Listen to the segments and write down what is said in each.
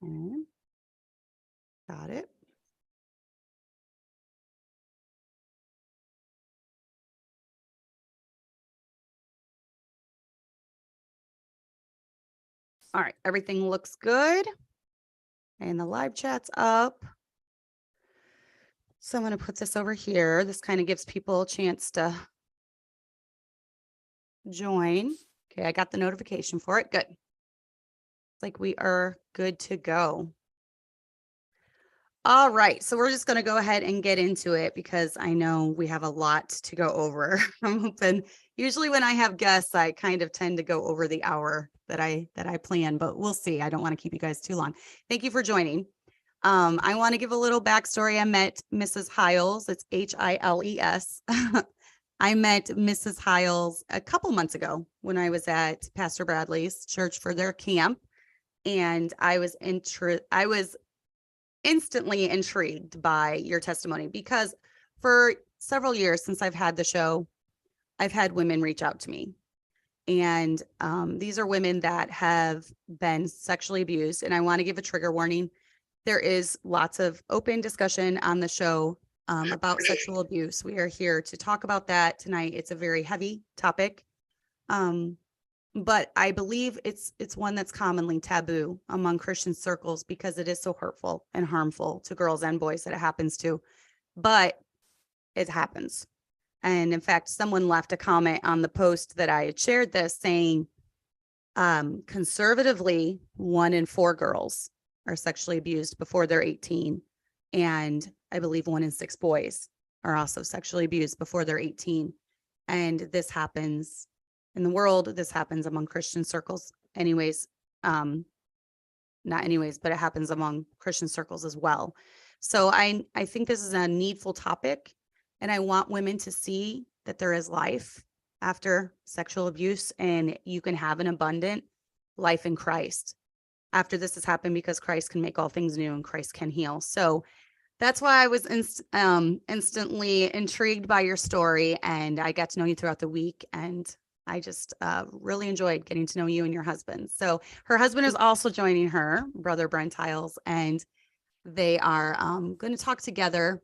Okay. Got it. All right, everything looks good. And the live chat's up. So I'm going to put this over here. This kind of gives people a chance to join. Okay, I got the notification for it. Good. It's like we are good to go. All right, so we're just going to go ahead and get into it because I know we have a lot to go over. I'm hoping usually when I have guests, I kind of tend to go over the hour that I plan, but we'll see. I don't want to keep you guys too long. Thank you for joining. I want to give a little backstory. I met Mrs. Hiles. It's Hiles. I met Mrs. Hiles a couple months ago when I was at Pastor Bradley's church for their camp, and I was instantly intrigued by your testimony because for several years since I've had the show, I've had women reach out to me. And these are women that have been sexually abused. And I want to give a trigger warning. There is lots of open discussion on the show about sexual abuse. We are here to talk about that tonight. It's a very heavy topic. But I believe it's one that's commonly taboo among Christian circles because it is so hurtful and harmful to girls and boys that it happens to. But it happens. And in fact, someone left a comment on the post that I had shared this saying, conservatively, 1 in 4 girls are sexually abused before they're 18. And I believe 1 in 6 boys are also sexually abused before they're 18. And this happens in the world. This happens among Christian circles anyways. Not anyways, but it happens among Christian circles as well. So I think this is a needful topic. And I want women to see that there is life after sexual abuse and you can have an abundant life in Christ after this has happened because Christ can make all things new and Christ can heal. So that's why I was instantly intrigued by your story, and I got to know you throughout the week, and I just really enjoyed getting to know you and your husband. So her husband is also joining her, brother Brent Hiles, and they are going to talk together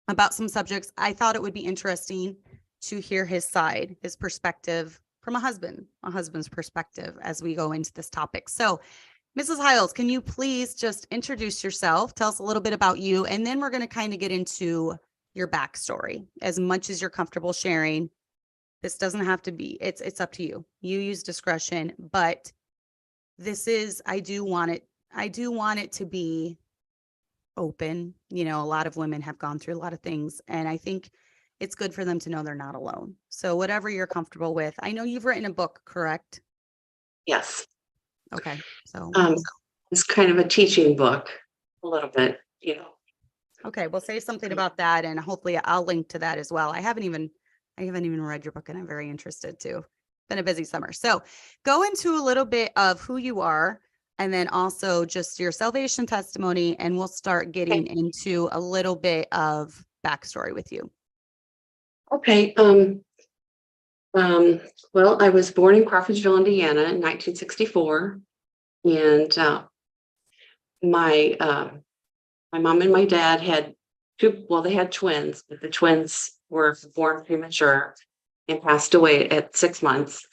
about some subjects. I thought it would be interesting to hear his side, his perspective from a husband's perspective as we go into this topic. So Mrs. Hiles, can you please just introduce yourself, tell us a little bit about you, and then we're going to kind of get into your backstory as much as you're comfortable sharing. This doesn't have to be, it's up to you. You use discretion, but this is, I do want it to be open. You know, a lot of women have gone through a lot of things, and I think it's good for them to know they're not alone. So whatever you're comfortable with. I know you've written a book, correct? Yes. Okay. So it's kind of a teaching book, a little bit, you know. Okay, we'll say something about that, and hopefully I'll link to that as well. I haven't even read your book, and I'm very interested too. Been a busy summer. So go into a little bit of who you are, and then also just your salvation testimony, and we'll start getting into a little bit of backstory with you. Okay. Well, I was born in Crawfordsville, Indiana in 1964. And my mom and my dad had they had twins, but the twins were born premature and passed away at 6 months.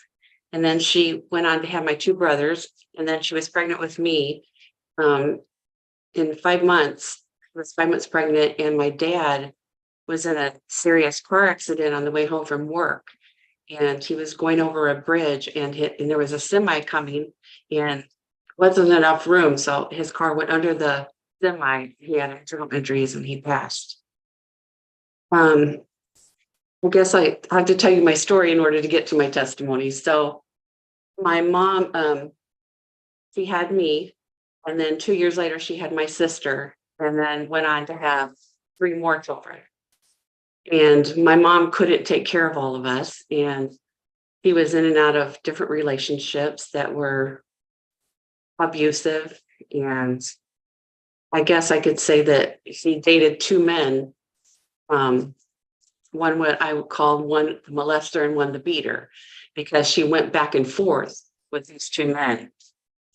And then she went on to have my 2 brothers, and then she was pregnant with me. In 5 months, I was 5 months pregnant, and my dad was in a serious car accident on the way home from work. And he was going over a bridge and there was a semi coming, and wasn't enough room. So his car went under the semi. He had internal injuries and he passed. I guess I have to tell you my story in order to get to my testimony. So my mom, she had me, and then 2 years later, she had my sister, and then went on to have 3 more children. And my mom couldn't take care of all of us. And he was in and out of different relationships that were abusive. And I guess I could say that he dated 2 men. One what I would call one the molester and one the beater, because she went back and forth with these 2 men.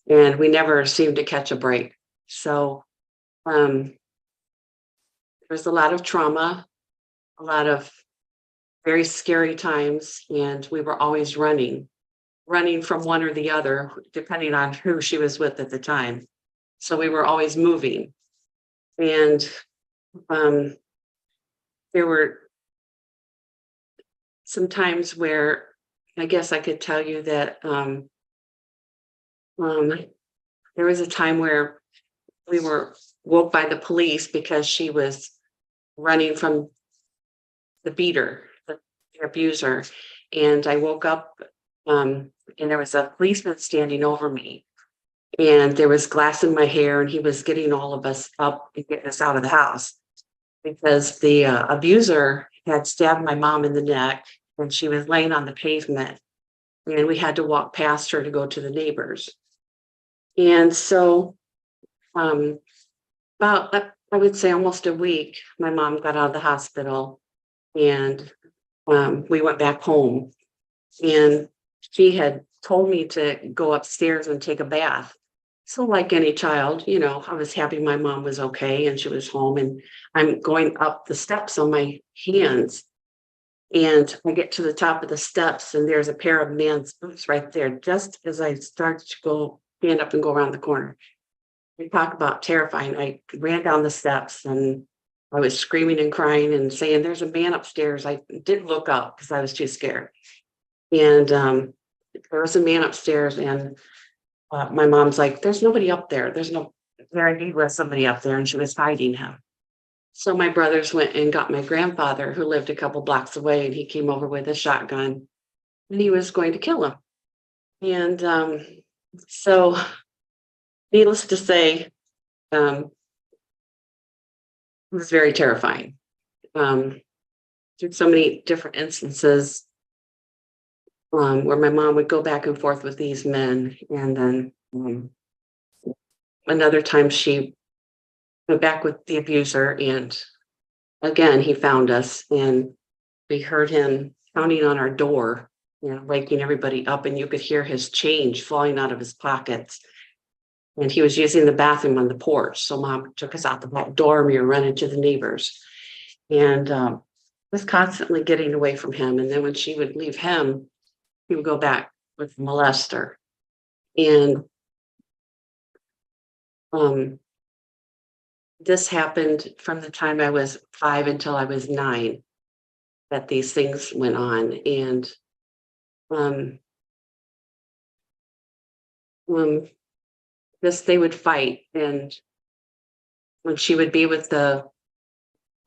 And we never seemed to catch a break. So there was a lot of trauma, a lot of very scary times, and we were always running from one or the other, depending on who she was with at the time. So we were always moving. And there were some times where I guess I could tell you that there was a time where we were woke by the police because she was running from the beater, the abuser. And I woke up and there was a policeman standing over me. And there was glass in my hair, and he was getting all of us up and getting us out of the house because the abuser had stabbed my mom in the neck, and she was laying on the pavement, and we had to walk past her to go to the neighbors. And so about, I would say almost a week, my mom got out of the hospital, and we went back home, and she had told me to go upstairs and take a bath. So like any child, I was happy my mom was okay and she was home, and I'm going up the steps on my hands, and I get to the top of the steps, and there's a pair of man's boots right there just as I start to go stand up and go around the corner. We talk about terrifying. I ran down the steps and I was screaming and crying and saying, "There's a man upstairs." I didn't look up because I was too scared. And there was a man upstairs, and my mom's like, "There's nobody up there. There indeed was somebody up there," and she was hiding him. So my brothers went and got my grandfather, who lived a couple blocks away, and he came over with a shotgun, and he was going to kill him. And so, needless to say, it was very terrifying. Through so many different instances where my mom would go back and forth with these men, and then another time she went back with the abuser, and again he found us, and we heard him pounding on our door, waking everybody up, and you could hear his change falling out of his pockets. And he was using the bathroom on the porch, so mom took us out the back door, and we were running to the neighbors, and was constantly getting away from him. And then when she would leave him, he would go back with the molester. And this happened from the time I was 5 until I was 9, that these things went on. And they would fight. And when she would be with the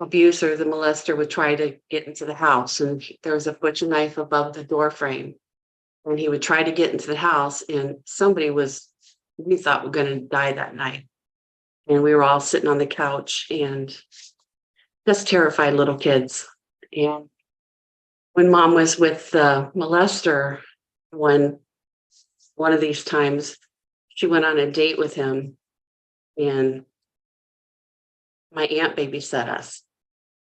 abuser, the molester would try to get into the house, and there was a butcher knife above the door frame. And he would try to get into the house, and we thought were going to die that night. And we were all sitting on the couch and just terrified little kids. And when mom was with the molester, one of these times, she went on a date with him, and my aunt babysat us.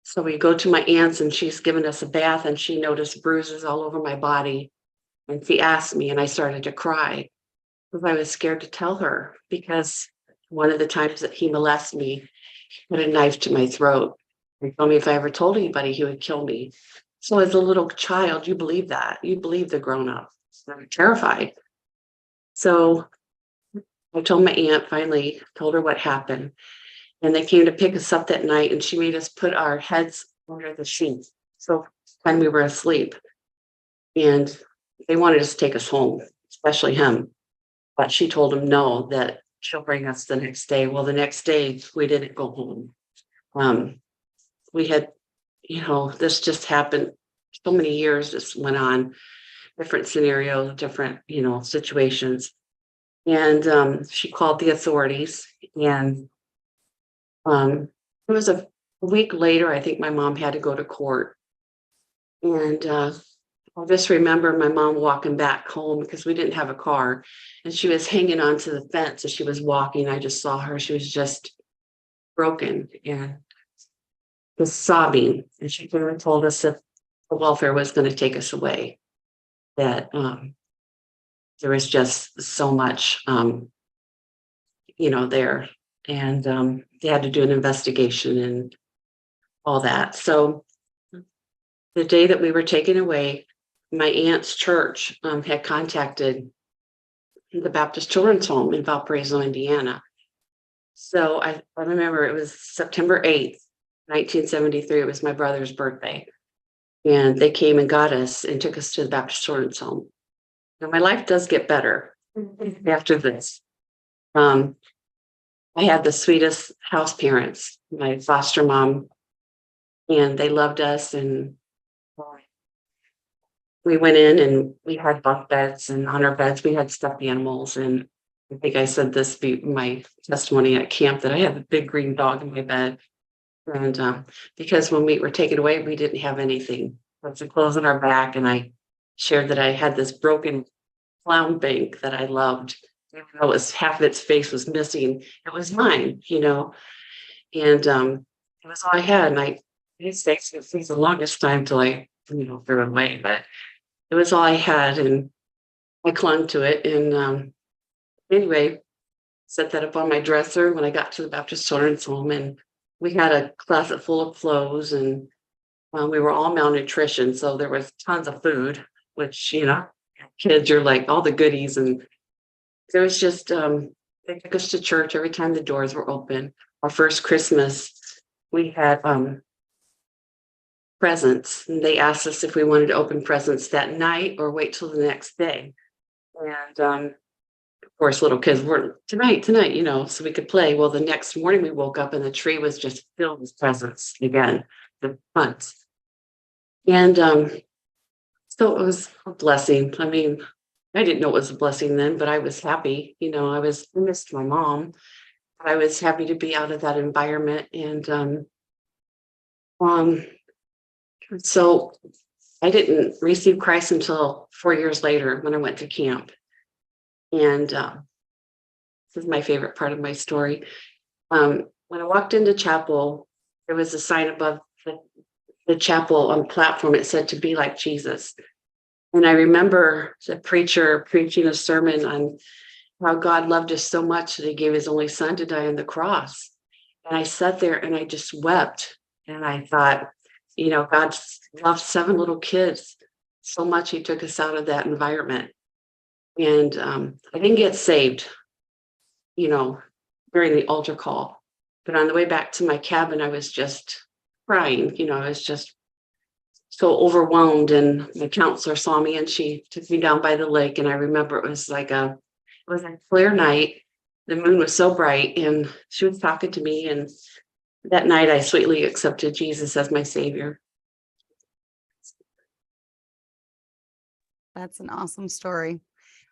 So we go to my aunt's, and she's given us a bath, and she noticed bruises all over my body. And she asked me, and I started to cry because I was scared to tell her, because one of the times that he molested me, he put a knife to my throat and told me if I ever told anybody, he would kill me. So as a little child, you believe that. You believe the grown-up. I'm terrified. So I told my aunt, finally told her what happened. And they came to pick us up that night, and she made us put our heads under the sheets. So when we were asleep, and they wanted us to take us home, especially him. But she told him no, that she'll bring us the next day. Well, the next day we didn't go home. We had, this just happened. So many years this went on, different scenarios, different, situations. And she called the authorities, and it was a week later, I think my mom had to go to court. And I just remember my mom walking back home because we didn't have a car, and she was hanging onto the fence as she was walking. I just saw her. She was just broken and was sobbing. And she came and told us that the welfare was going to take us away, that there was just so much, there. and they had to do an investigation and all that. So the day that we were taken away, my aunt's church had contacted the Baptist Children's Home in Valparaiso, Indiana. So I remember it was September 8th, 1973. It was my brother's birthday. And they came and got us and took us to the Baptist Children's Home. Now, my life does get better after this. I had the sweetest house parents, my foster mom, and they loved us. And we went in and we had bunk beds, and on our beds we had stuffed animals. And I think I said this be my testimony at camp, that I had a big green dog in my bed. And because when we were taken away, we didn't have anything but some clothes on our back. And I shared that I had this broken clown bank that I loved. Even though it was half of its face was missing, it was mine, And it was all I had. And it takes the longest time till I, threw it away, but it was all I had, and I clung to it. And anyway, set that up on my dresser when I got to the Baptist Children's Home, and we had a closet full of clothes, and we were all malnutrition, so there was tons of food, which kids are like all the goodies, and there was just they took us to church every time the doors were open. Our first Christmas, we had presents, and they asked us if we wanted to open presents that night or wait till the next day. And of course, little kids were tonight, so we could play. Well, the next morning we woke up and the tree was just filled with presents again, the months. And so it was a blessing. I mean, I didn't know it was a blessing then, but I was happy. I missed my mom. I was happy to be out of that environment. And so I didn't receive Christ until 4 years later when I went to camp. And this is my favorite part of my story. When I walked into chapel, there was a sign above the chapel on the platform. It said, "To be like Jesus." And I remember the preacher preaching a sermon on how God loved us so much that he gave his only son to die on the cross. And I sat there and I just wept. And I thought, God loved 7 little kids so much, he took us out of that environment. And I didn't get saved, during the altar call. But on the way back to my cabin, I was just crying. I was just so overwhelmed. And my counselor saw me and she took me down by the lake. And I remember it was a clear night. The moon was so bright and she was talking to me. And that night I sweetly accepted Jesus as my Savior. That's an awesome story.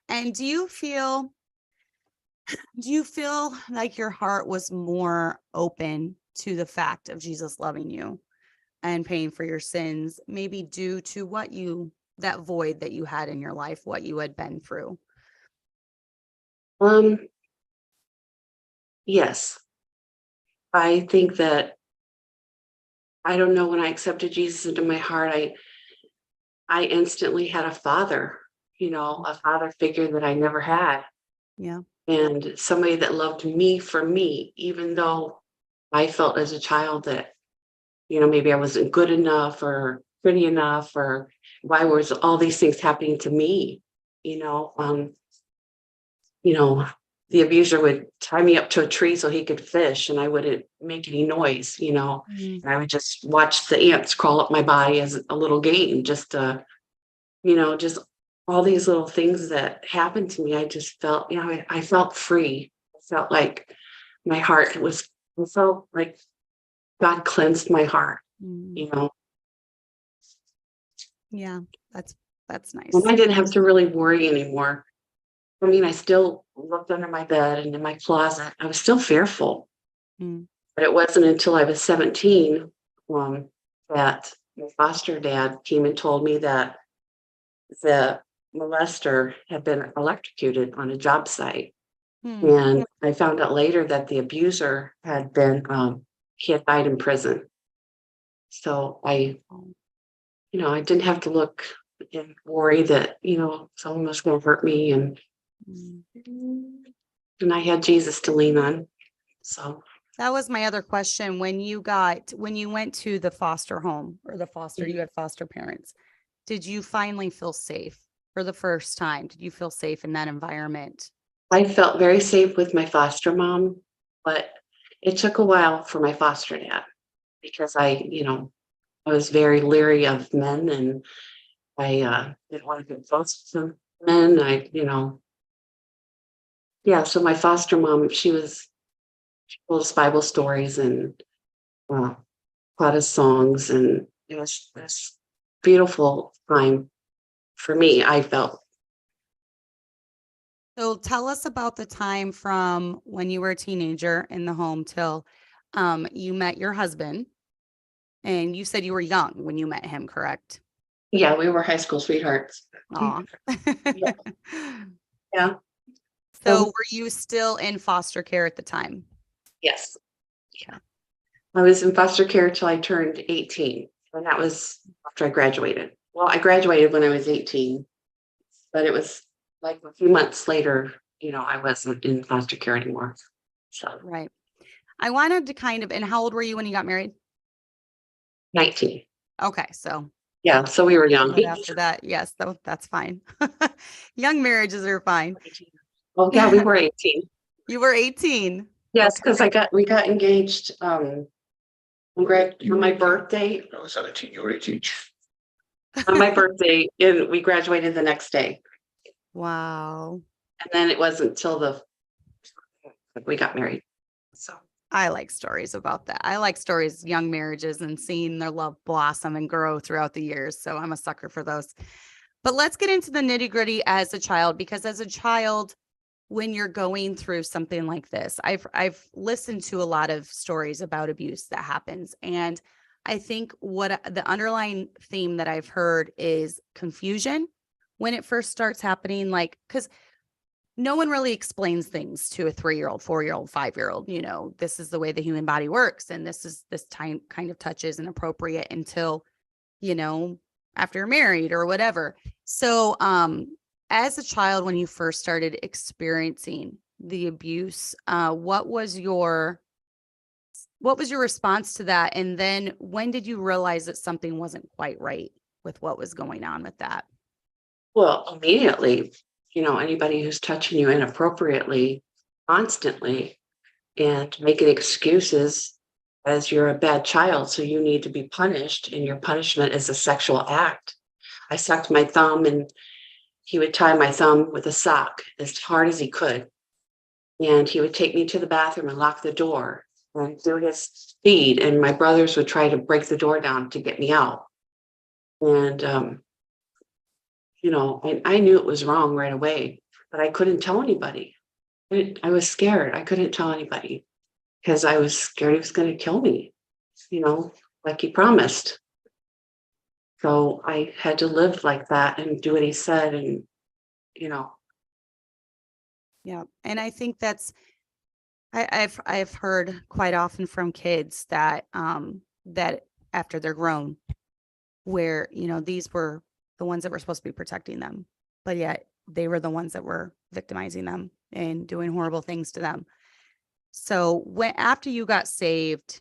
And do you feel like your heart was more open to the fact of Jesus loving you and paying for your sins, maybe due to that void that you had in your life, what you had been through? Yes. I think that, I don't know, when I accepted Jesus into my heart, I instantly had a father, a father figure that I never had. Yeah. And somebody that loved me for me, even though I felt as a child that, maybe I wasn't good enough or pretty enough, or why was all these things happening to me? The abuser would tie me up to a tree so he could fish and I wouldn't make any noise, Mm. and I would just watch the ants crawl up my body as a little game, just just all these little things that happened to me. I just felt, I felt free. I felt like my heart I felt like God cleansed my heart, Mm. Yeah, that's nice. and I didn't have to really worry anymore. I mean, I still looked under my bed and in my closet. I was still fearful, Mm. but it wasn't until I was 17 that my foster dad came and told me that the molester had been electrocuted on a job site. Mm. And I found out later that the abuser had he had died in prison. So I didn't have to look and worry that, someone was going to hurt me. And I had Jesus to lean on. So That was my other question. When you went to the foster home or you had foster parents, did you finally feel safe for the first time? Did you feel safe in that environment? I felt very safe with my foster mom, but it took a while for my foster dad because I was very leery of men, and I didn't want to get close to men. Yeah. So my foster mom, she told us Bible stories and uh, taught us songs, and it was this beautiful time for me. I felt. So tell us about the time from when you were a teenager in the home till you met your husband. And you said you were young when you met him, correct? Yeah, we were high school sweethearts. Aw. Yeah. Yeah. So were you still in foster care at the time? Yes. Okay. I was in foster care till I turned 18, and that was after I graduated. Well, I graduated when I was 18, but it was like a few months later, I wasn't in foster care anymore. So Right. I wanted to and how old were you when you got married? 19. Okay. So Yeah, so we were young. but after that, yes, that's fine. Young marriages are fine. Oh yeah, we were 18. You were 18. Yes, Okay. because we got engaged on my birthday. I was 17, you were 18. On my birthday, and we graduated the next day. Wow. And then it wasn't till we got married. So I like stories about that. I like stories, young marriages, and seeing their love blossom and grow throughout the years. So I'm a sucker for those. But let's get into the nitty gritty as a child, because as a child, when you're going through something like this, I've listened to a lot of stories about abuse that happens. And I think what the underlying theme that I've heard is confusion when it first starts happening, like, because no one really explains things to a 3-year-old, 4-year-old, 5-year-old. This is the way the human body works. And this time kind of touch is inappropriate until, you know, after you're married or whatever. So, as a child, when you first started experiencing the abuse, what was your response to that? And then when did you realize that something wasn't quite right with what was going on with that? well, immediately, anybody who's touching you inappropriately constantly and making excuses as you're a bad child, so you need to be punished, and your punishment is a sexual act. I sucked my thumb, and he would tie my thumb with a sock as hard as he could. And he would take me to the bathroom and lock the door and do his speed. And my brothers would try to break the door down to get me out. And, I knew it was wrong right away, but I couldn't tell anybody. I was scared. I couldn't tell anybody because I was scared he was going to kill me, like he promised. So I had to live like that and do what he said. And, Yeah. And I think I've heard quite often from kids that that after they're grown, where these were the ones that were supposed to be protecting them, but yet they were the ones that were victimizing them and doing horrible things to them. So when after you got saved,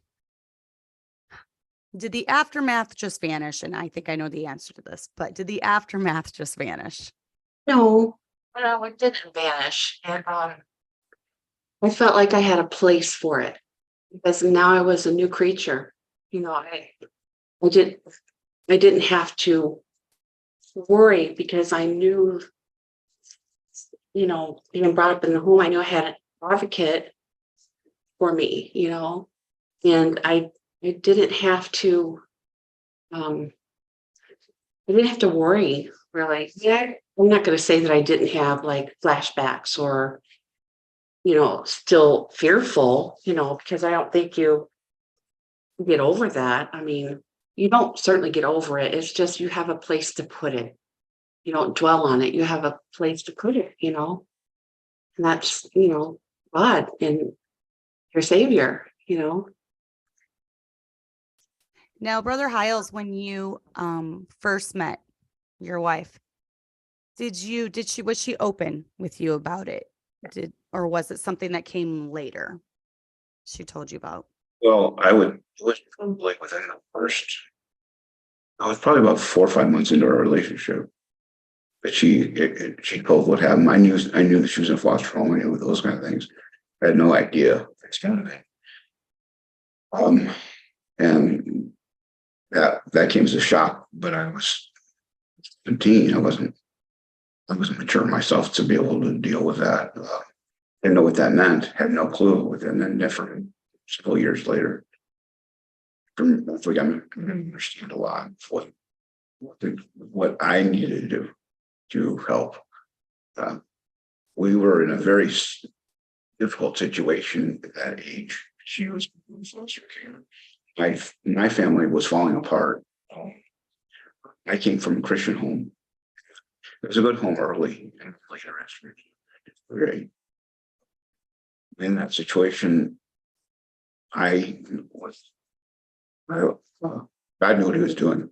did the aftermath just vanish? And I think I know the answer to this, but did the aftermath just vanish? no, it didn't vanish. And I felt like I had a place for it because now I was a new creature. I didn't I didn't have to worry because I knew, being brought up in the home, I knew I had an advocate for me, and I didn't have to I didn't have to worry really. Yeah, I'm not going to say that I didn't have like flashbacks or still fearful, because I don't think you get over that. I mean, you don't certainly get over it. It's just you have a place to put it. You don't dwell on it. You have a place to put it, and that's, God and your savior, Now, Brother Hiles, when you first met your wife, was she open with you about it? Or was it something that came later? she told you about? Well, it was probably within the first, I was probably about 4 or 5 months into our relationship. But she told what happened. I knew that she was in foster home. I knew those kind of things. I had no idea. It's kind of it. And that came as a shock. But I was 17. I wasn't mature myself to be able to deal with that. Didn't know what that meant. Had no clue. And then different several years later, I think I understand a lot of what I needed to do to help. We were in a very difficult situation at that age. She was in foster care. My family was falling apart. I came from a Christian home. It was a good home early and later great. In that situation, God knew what he was doing.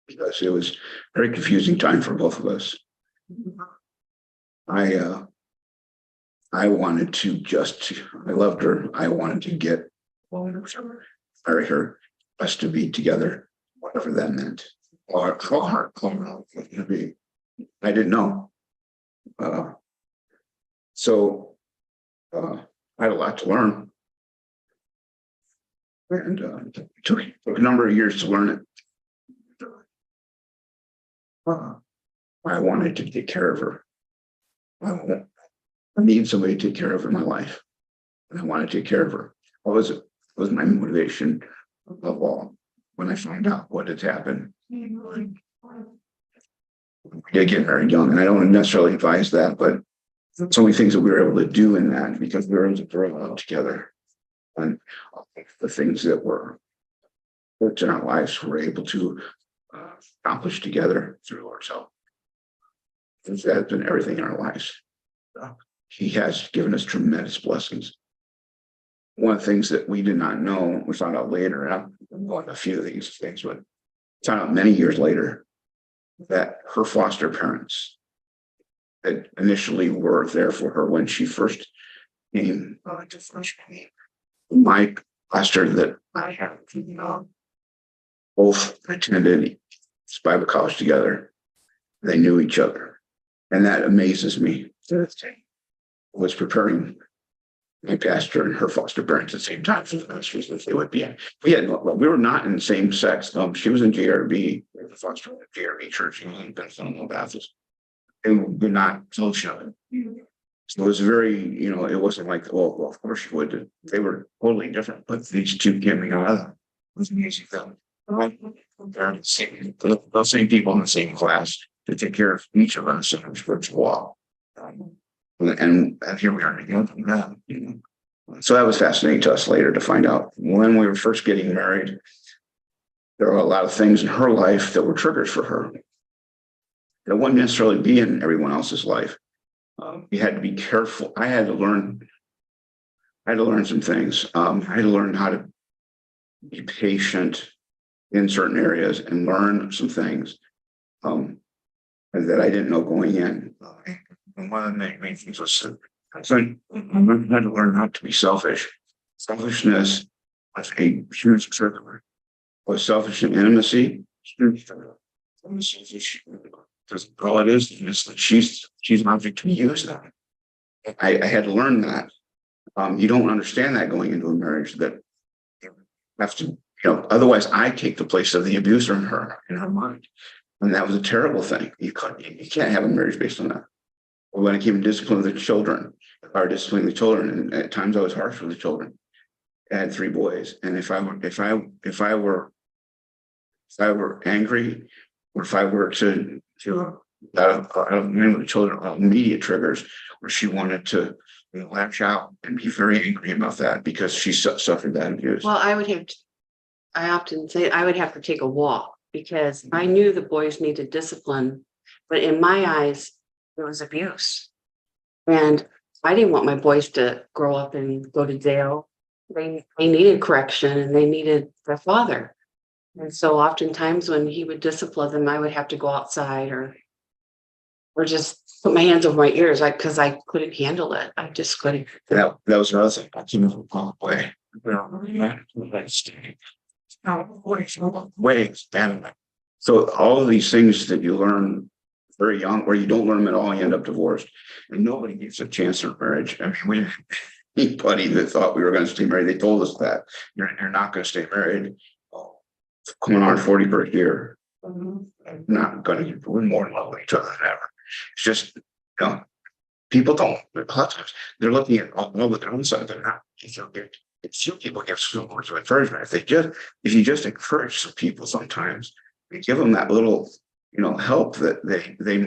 Because it was a very confusing time for both of us. I wanted to I loved her. I wanted to marry her, us to be together, whatever that meant. Or how hard it was going to be. I didn't know. So I had a lot to learn. And it took a number of years to learn it. I wanted to take care of her. I needed somebody to take care of in my life. And I wanted to take care of her. What was my motivation above all when I found out what had happened? We did get married young, and I don't necessarily advise that, but so many things that we were able to do in that because we were able to grow up together. And the things that were worked in our lives we were able to accomplish together through Lord's help. That's been everything in our lives. He has given us tremendous blessings. One of the things that we did not know, we found out later, and I'm going to a few of these things, but found out many years later that her foster parents that initially were there for her when she first came to freshman. My pastor that I have both attended Bible college together. They knew each other. And that amazes me. I was preparing my pastor and her foster parents at the same time for the ministries that they would be in. We were not in the same sex. She was in JRB, the foster JRB church. She was in Bethlehem Baptist. And we're not fellowship. So it was very, it wasn't like, oh, well, of course you would. They were totally different, but these two came together. It was amazing. The same people in the same class to take care of each of us in our spiritual walk. And here we are together. So that was fascinating to us later to find out. When we were first getting married, there were a lot of things in her life that were triggers for her that wouldn't necessarily be in everyone else's life. You had to be careful. I had to learn some things. I had to learn how to be patient in certain areas and learn some things that I didn't know going in. And one of the main things was I had to learn not to be selfish. Selfishness was a huge trigger. Was selfish in intimacy? Because all it is that she's an object to be used. I had to learn that. You don't understand that going into a marriage, that you have to, otherwise I take the place of the abuser in her mind. And that was a terrible thing. You can't have a marriage based on that. Or when it came to disciplining the children, and at times I was harsh with the children. I had 3 boys. And if I were angry, or if I were to the children immediate triggers where she wanted to lash out and be very angry about that because she suffered that abuse. Well, I often say I would have to take a walk because I knew the boys needed discipline, but in my eyes, there was abuse. And I didn't want my boys to grow up and go to jail. They needed correction and they needed their father. And so oftentimes when he would discipline them, I would have to go outside or just put my hands over my ears, because I couldn't handle it. I just couldn't. That was another thing. I came from a way. Ways. And so all of these things that you learn very young, or you don't learn them at all, you end up divorced. And nobody gives a chance in marriage. I mean, anybody that thought we were going to stay married, they told us that you're not going to stay married. Coming on our 41st year, not going to. We're more in love with each other than ever. It's just, people don't. A lot of times they're looking at all the their own side. They're not. It's you people give so much of encouragement. If you just encourage some people, sometimes you give them that little, help that they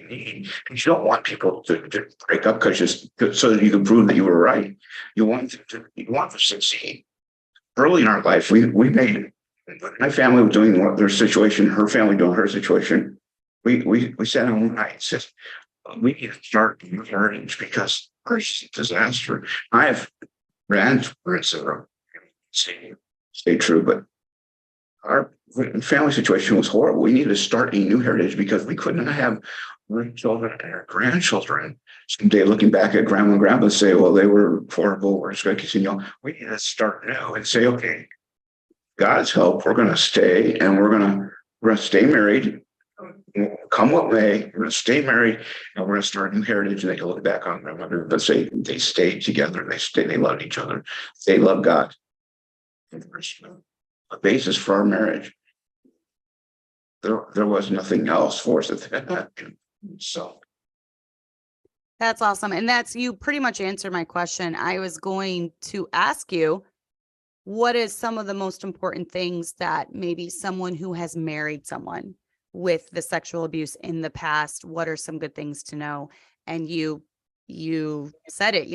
need. And you don't want people to break up so that you can prove that you were right. You want them to succeed. Early in our life, we made. My family was doing their situation, her family doing her situation. We sat down one night and said, we need to start new heritage because it's a disaster. I have grandparents that are stay true, but our family situation was horrible. We needed to start a new heritage because we couldn't have our children and our grandchildren someday looking back at grandma and grandpa and say, well, they were horrible. We're just going to continue. We need to start new and say, okay, God's help, we're going to stay, and we're going to stay married. Come what may, we're going to stay married, and we're going to start a new heritage. And they can look back on their mother, but say they stayed together, they loved each other, they loved God. A basis for our marriage. There was nothing else for us at that. So That's awesome. And you pretty much answered my question. I was going to ask you, what is some of the most important things that maybe someone who has married someone with the sexual abuse in the past, what are some good things to know? And you said it,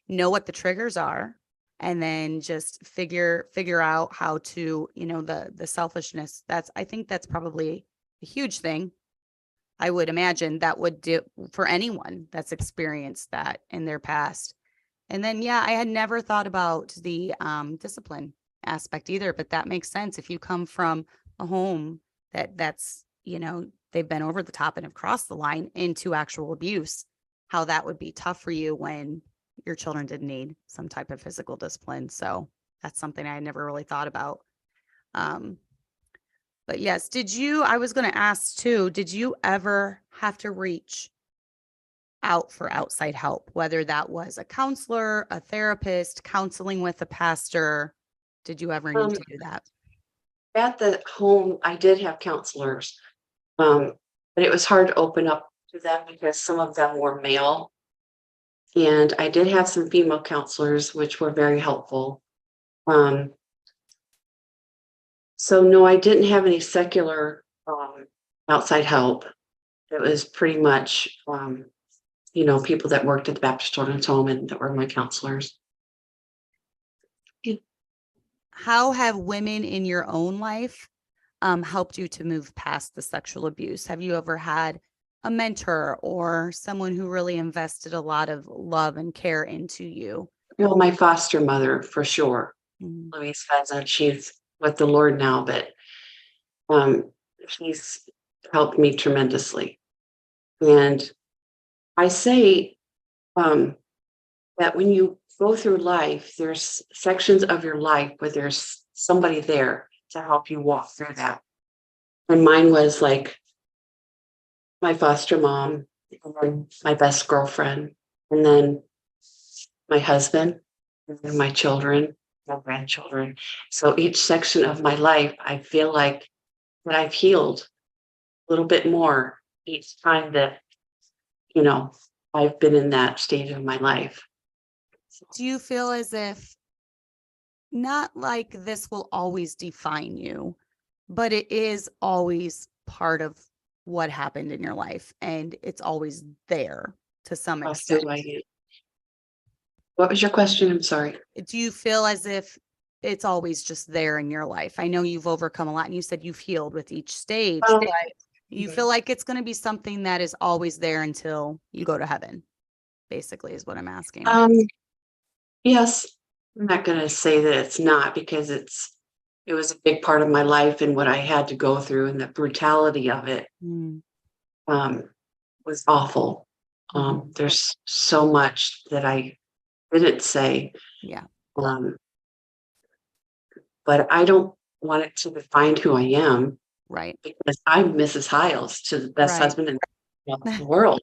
know what the triggers are, and then just figure out how to, the selfishness. I think that's probably a huge thing. I would imagine that would do for anyone that's experienced that in their past. And then, I had never thought about the discipline aspect either, but that makes sense. If you come from a home that's, they've been over the top and have crossed the line into actual abuse, how that would be tough for you when your children did need some type of physical discipline. So that's something I never really thought about. But yes, I was going to ask too, did you ever have to reach out for outside help, whether that was a counselor, a therapist, counseling with a pastor? Did you ever need to do that? At the home, I did have counselors, but it was hard to open up to them because some of them were male. And I did have some female counselors, which were very helpful. So no, I didn't have any secular outside help. It was pretty much people that worked at the Baptist Children's Home and that were my counselors. How have women in your own life helped you to move past the sexual abuse? Have you ever had a mentor or someone who really invested a lot of love and care into you? Well, my foster mother, for sure. Mm-hmm. Louise Pheasant, she's with the Lord now, but she's helped me tremendously. And I say that when you go through life, there's sections of your life where there's somebody there to help you walk through that. And mine was like my foster mom, and then my best girlfriend, and then my husband, and then my children, my grandchildren. So each section of my life, I feel like that I've healed a little bit more each time that, I've been in that stage of my life. Do you feel as if, not like this will always define you, but it is always part of what happened in your life and it's always there to some extent? What was your question? I'm sorry. Do you feel as if it's always just there in your life? I know you've overcome a lot and you said you've healed with each stage, but you feel like it's going to be something that is always there until you go to heaven, basically, is what I'm asking. Yes. I'm not going to say that it's not, because it was a big part of my life and what I had to go through, and the brutality of it was awful. There's so much that I didn't say. Yeah. Um, but I don't want it to define who I am, Right. because I'm Mrs. Hiles, to the best Right. husband in the world.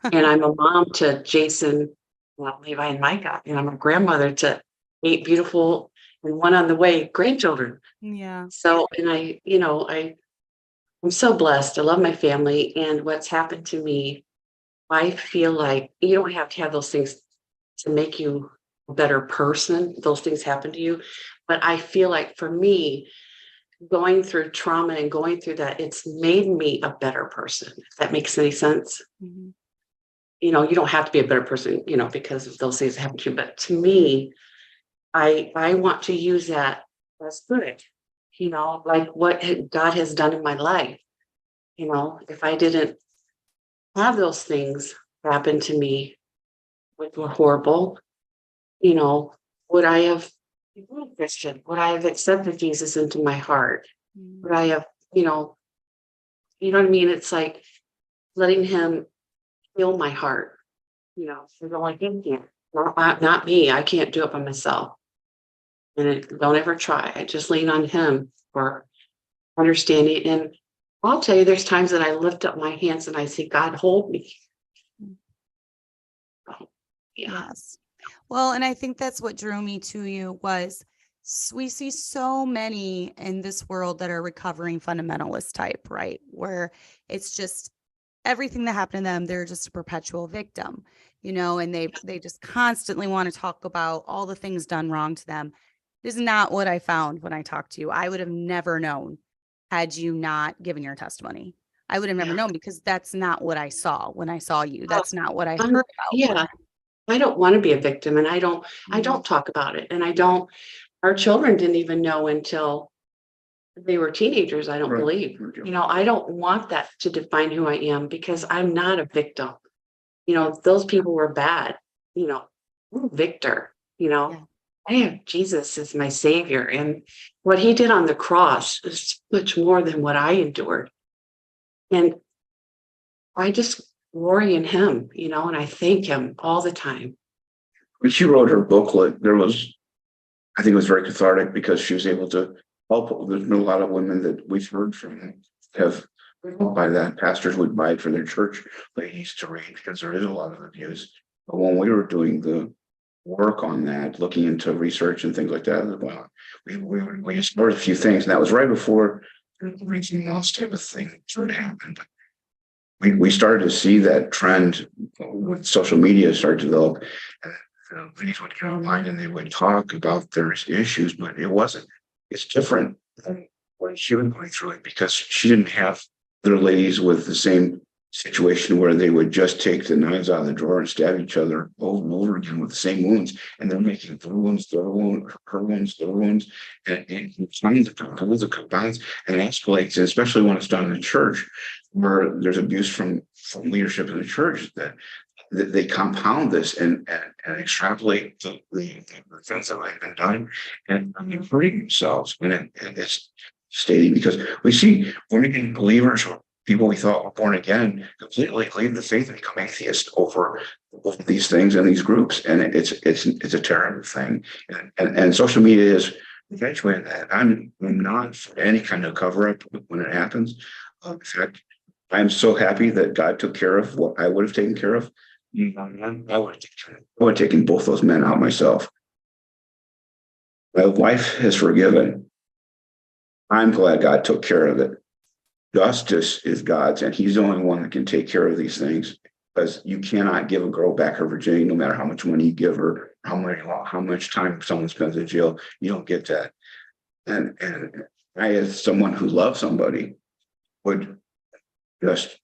And I'm a mom to Jason, Levi, and Micah. And I'm a grandmother to 8 beautiful and one on the way grandchildren. Yeah. So, and I'm so blessed. I love my family. And what's happened to me, I feel like you don't have to have those things to make you a better person. Those things happen to you. But I feel like for me, going through trauma and going through that, it's made me a better person, if that makes any sense. Mhm. You don't have to be a better person, because of those things that happen to you. But to me, I want to use that as good, like what God has done in my life. If I didn't have those things happen to me, which were horrible, would I have become a Christian? Would I have accepted Jesus into my heart? Would I have, you know what I mean? It's like letting him heal my heart, so going in here. Not me. I can't do it by myself. And don't ever try. I just lean on him for understanding. And I'll tell you, there's times that I lift up my hands and I say, God, hold me. Yeah. Yes. Well, and I think that's what drew me to you was we see so many in this world that are recovering fundamentalist type, right? Where it's just everything that happened to them, they're just a perpetual victim, and they just constantly want to talk about all the things done wrong to them. This is not what I found when I talked to you. I would have never known had you not given your testimony. I would have never Yeah. known, because that's not what I saw when I saw you. Oh, That's not what I I'm- heard about. yeah. I don't want to be a victim, and I don't talk about it. And our children didn't even know until they were teenagers, I don't Right. believe. I don't want that to define who I am, because I'm not a victim. Those people were bad. I'm a victor. Yeah. I have Jesus as my savior, and what he did on the cross is much more than what I endured. And I just glory in him, and I thank him all the time. When she wrote her booklet, I think it was very cathartic because she was able to help. There's been a lot of women that we've heard from have helped by that. Pastors would buy it for their church ladies to read because there is a lot of abuse. But when we were doing the work on that, looking into research and things like that, well, we explored a few things, and that was right before the raising loss type of thing sort of happened. We started to see that trend with social media start to develop. Ladies would get online and they would talk about their issues, but it's different than when she was going through it, because she didn't have other ladies with the same situation where they would just take the knives out of the drawer and stab each other over and over again with the same wounds. And they're making their wounds, their wounds, her wounds, their wounds, and tons of compounds and escalates, and especially when it's done in the church, where there's abuse from leadership in the church, that they compound this and extrapolate the things that have been done and hurting themselves. And it's stating, because we see born again believers or people we thought were born again completely leave the faith and become atheists over these things and these groups. And it's a terrible thing. And social media is perpetuating that. I'm not for any kind of cover up when it happens. In fact, I'm so happy that God took care of what I would have taken care of. I would have taken both those men out myself. My wife has forgiven. I'm glad God took care of it. Justice is God's, and he's the only one that can take care of these things, because you cannot give a girl back her virginity, no matter how much money you give her, how much time someone spends in jail. You don't get that. And I, as someone who loves somebody, would just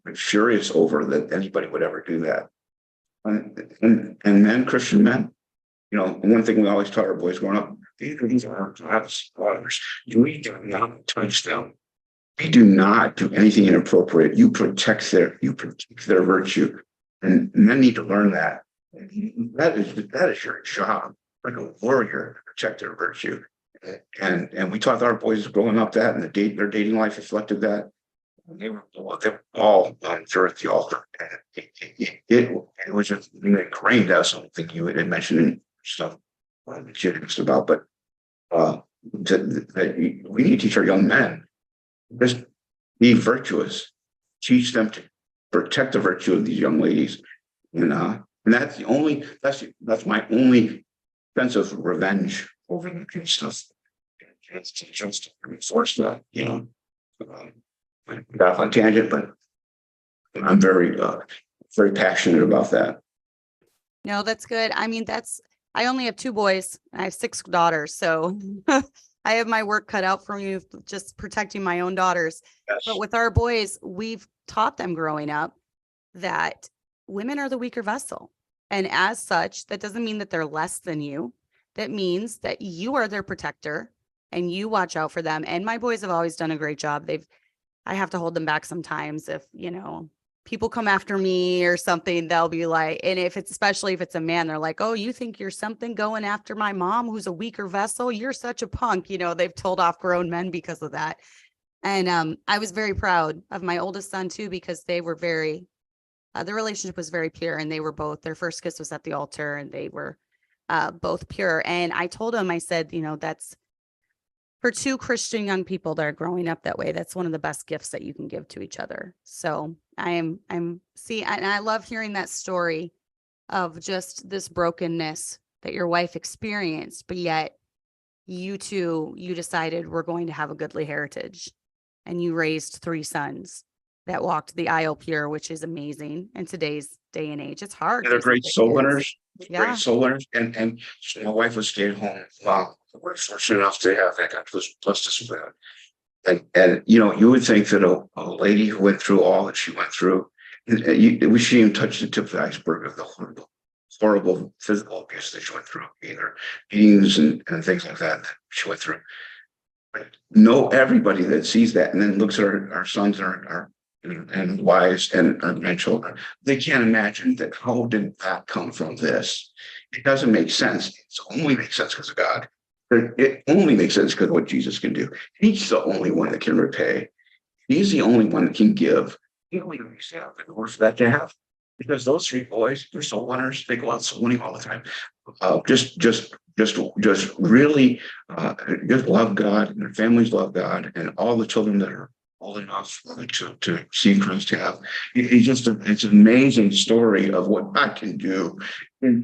be furious over that anybody would ever do that. And men, Christian men, one thing we always taught our boys growing up: these are God's daughters. We do not touch them. We do not do anything inappropriate. You protect their virtue, and men need to learn that. That is your job, like a warrior, to protect their virtue. And we taught our boys growing up that, and their dating life reflected that. They were all there at the altar. And it was just ingrained. That was something you had mentioned in stuff that you asked about, but that we need to teach our young men, just be virtuous, teach them to protect the virtue of these young ladies, and that's that's my only sense of revenge over the kind of stuff. It's just to reinforce that, I got off on tangent, but I'm very passionate about that. No, that's good. I mean, I only have 2 boys. I have 6 daughters. So I have my work cut out for me, just protecting my own daughters. Yes. But with our boys, we've taught them growing up that women are the weaker vessel. And as such, that doesn't mean that they're less than you. That means that you are their protector and you watch out for them. And my boys have always done a great job. I have to hold them back sometimes if, people come after me or something, they'll be like, and especially if it's a man, they're like, oh, you think you're something going after my mom who's a weaker vessel? You're such a punk. They've told off grown men because of that. And I was very proud of my oldest son too, because they were the relationship was very pure, and their first kiss was at the altar, and they were both pure. And I told him, I said, that's for 2 Christian young people that are growing up that way, that's one of the best gifts that you can give to each other. So and I love hearing that story of just this brokenness that your wife experienced, but yet you decided we're going to have a goodly heritage, and you raised 3 sons that walked the aisle pure, which is amazing in today's day and age. It's hard. They're great soul winners. Yeah. Great soul winners. And my wife was stay at home mom. We're fortunate enough to have that. God was blessed us with that. And you would think that a lady who went through all that she went through, we shouldn't even touch the tip of the iceberg of the horrible physical abuse that she went through, either beatings and things like that she went through. But everybody that sees that and then looks at our sons and wives and our grandchildren, they can't imagine that. How did that come from this? It doesn't make sense. It only makes sense because of God. It only makes sense because of what Jesus can do. He's the only one that can repay. He's the only one that can give. He only makes it happen in order for that to happen. Because those 3 boys, they're soul winners. They go out soul winning all the time. Just really just love God, and their families love God, and all the children that are old enough to see Christ have. It's an amazing story of what God can do. In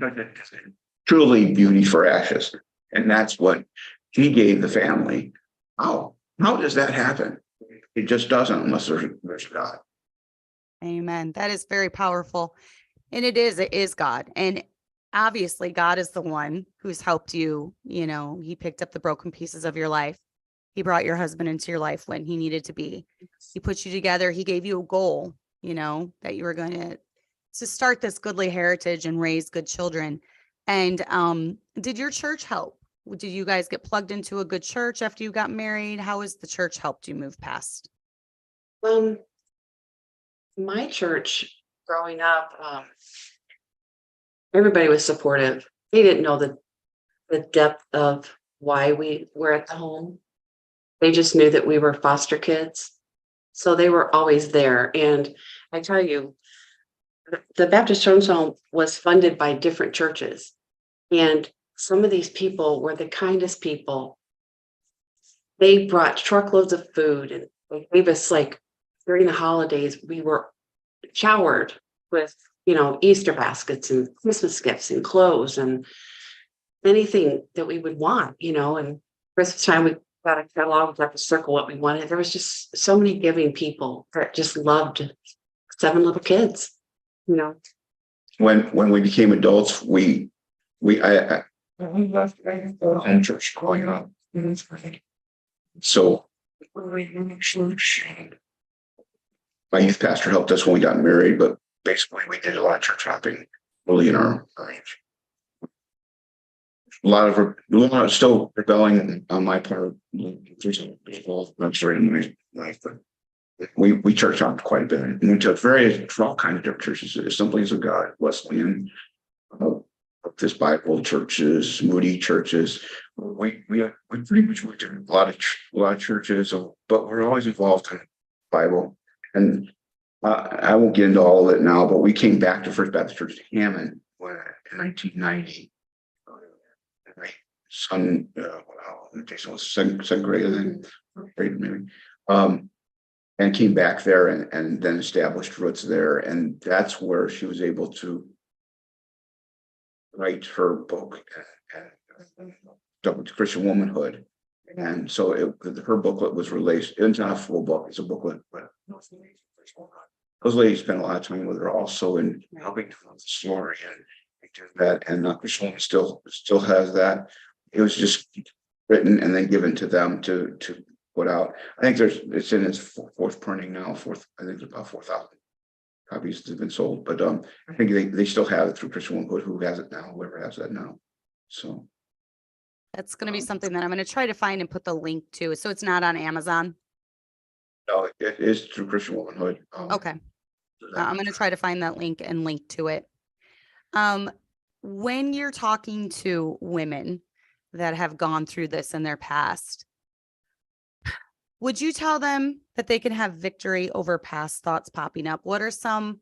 truly beauty for ashes. And that's what He gave the family. How does that happen? It just doesn't unless there's God. Amen. That is very powerful. And it is God. And obviously God is the one who's helped you. He picked up the broken pieces of your life. He brought your husband into your life when he needed to be. He put you together. He gave you a goal, that you were going to start this goodly heritage and raise good children. And did your church help? Did you guys get plugged into a good church after you got married? How has the church helped you move past? My church growing up, everybody was supportive. They didn't know the depth of why we were at the home. They just knew that we were foster kids. So they were always there. And I tell you, the Baptist Children's Home was funded by different churches. And some of these people were the kindest people. They brought truckloads of food, and they gave us, during the holidays, we were showered with, Easter baskets and Christmas gifts and clothes and anything that we would want, and Christmas time we got a catalog, we got to circle what we wanted. There was just so many giving people that just loved 7 little kids, When we became adults, I left home church growing up. So my youth pastor helped us when we got married, but basically we did a lot of church hopping early in our age. A lot of still rebelling on my part. I'm sorry, in my life, but we church hopped quite a bit. We went to all kinds of different churches, Assemblies of God, Wesleyan, this Bible churches, Moody churches. We pretty much went to a lot of churches, but we're always involved in Bible. And I won't get into all of it now, but we came back to First Baptist Church Hammond in 1990. My son, Jason was second grade, and then grade maybe, and came back there and then established roots there. And that's where she was able to write her book, Christian Womanhood. And so her booklet was released. It's not a full book, it's a booklet, but those ladies spent a lot of time with her also in helping tell the story and do that. And Christian Woman still has that. It was just written and then given to them to put out. I think it's in its fourth printing now. I think there's about 4,000 copies that have been sold. But I think they still have it through Christian Womanhood. Who has it now? Whoever has that now. So That's going to be something that I'm going to try to find and put the link to. So it's not on Amazon. no, it is through Christian Womanhood. Okay. I'm going to try to find that link and link to it. When you're talking to women that have gone through this in their past, would you tell them that they can have victory over past thoughts popping up? What are some,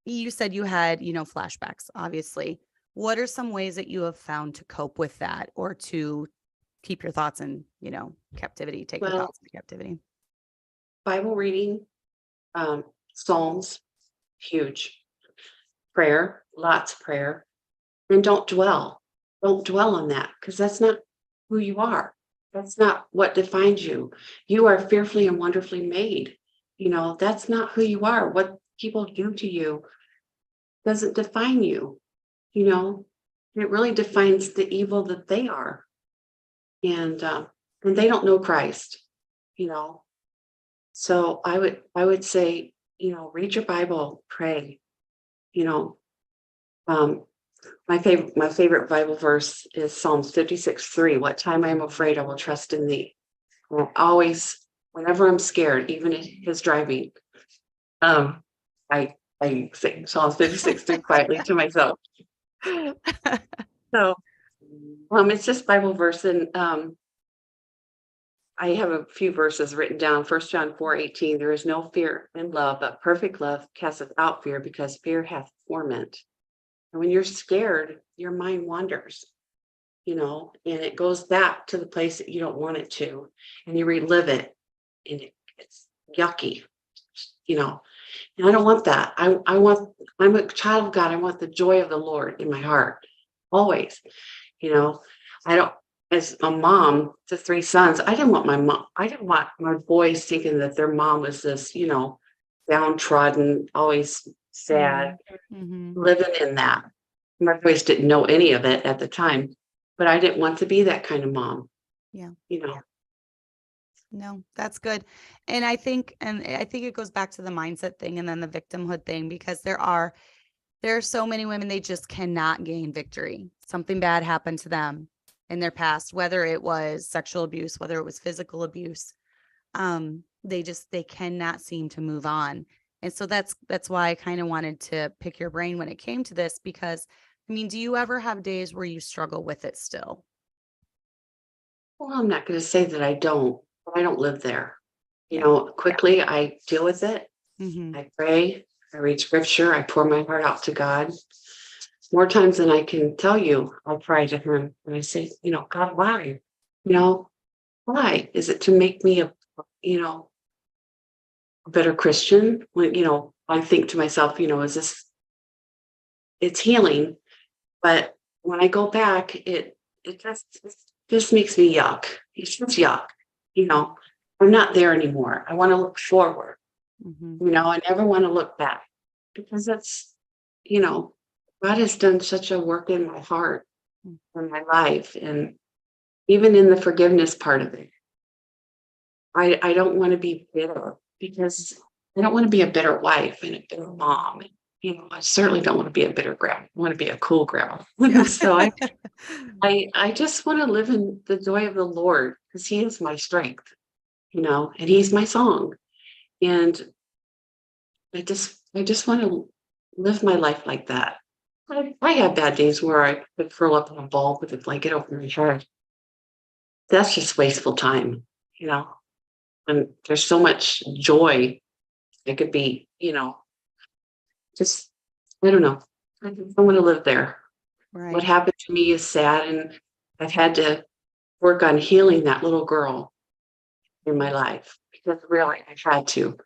you said you had, flashbacks, obviously. What are some ways that you have found to cope with that or to keep your thoughts in, captivity, take your thoughts into captivity? Bible reading, Psalms, huge. Prayer, lots of prayer. And don't dwell on that, because that's not who you are. That's not what defines you. You are fearfully and wonderfully made. That's not who you are. What people do to you doesn't define you. It really defines the evil that they are. And they don't know Christ, So I would say, read your Bible, pray. My favorite Bible verse is Psalms 56:3. What time I am afraid, I will trust in thee. Always, whenever I'm scared, even if his driving, I sing Psalms 56:3 quietly to myself. So, it's just Bible verse, and I have a few verses written down. 1 John 4:18. There is no fear in love, but perfect love casteth out fear, because fear hath torment. And when you're scared, your mind wanders, and it goes back to the place that you don't want it to, and you relive it, and it's yucky, and I don't want that. I'm a child of God. I want the joy of the Lord in my heart, always. I don't, as a mom to 3 sons, I didn't want my boys thinking that their mom was this, downtrodden, always sad, living in that. My boys didn't know any of it at the time, but I didn't want to be that kind of mom. Yeah. Yeah. No, that's good. And I think it goes back to the mindset thing and then the victimhood thing, because there are so many women, they just cannot gain victory. Something bad happened to them in their past, whether it was sexual abuse, whether it was physical abuse. They cannot seem to move on. And so that's why I kind of wanted to pick your brain when it came to this, because do you ever have days where you struggle with it still? Well, I'm not going to say that I don't, but I don't live there. Quickly I deal with it. I pray, I read scripture, I pour my heart out to God. More times than I can tell you, I'll cry to him and I say, God, why? Why? Is it to make me a better Christian? When, I think to myself, it's healing. But when I go back, it just makes me yuck. It's just yuck. I'm not there anymore. I want to look forward. I never want to look back, because that's, God has done such a work in my heart and my life, and even in the forgiveness part of it. I don't want to be bitter, because I don't want to be a bitter wife and a bitter mom. I certainly don't want to be a bitter grandma. I want to be a cool grandma. So I just want to live in the joy of the Lord, because he is my strength, and he's my song. And I just want to live my life like that. I have bad days where I could curl up in a ball with a blanket over my head. That's just wasteful time, and there's so much joy I could be, just, I don't know. I don't want to live there. What Right. happened to me is sad, and I've had to work on healing that little girl in my life because really I had to.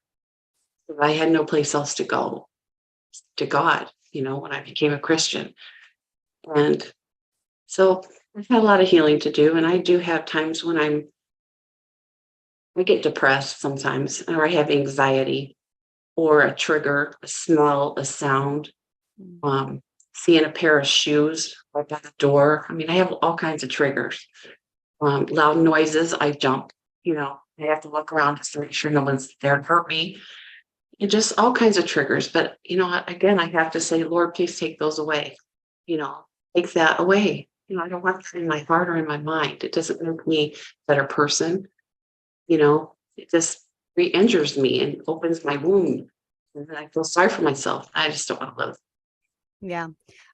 I had no place else to go to God, when I became a Christian. And so I've had a lot of healing to do. And I do have times when I get depressed sometimes, or I have anxiety, or a trigger, a smell, a sound, Mm. seeing a pair of shoes right by the door. I mean, I have all kinds of triggers. Loud noises, I jump, I have to look around to make sure no one's there to hurt me. And just all kinds of triggers. But, again, I have to say, Lord, please take those away. Take that away. I don't want that in my heart or in my mind. It doesn't make me a better person. It just re-injures me and opens my wound. And then I feel sorry for myself. I just don't want to live. Yeah.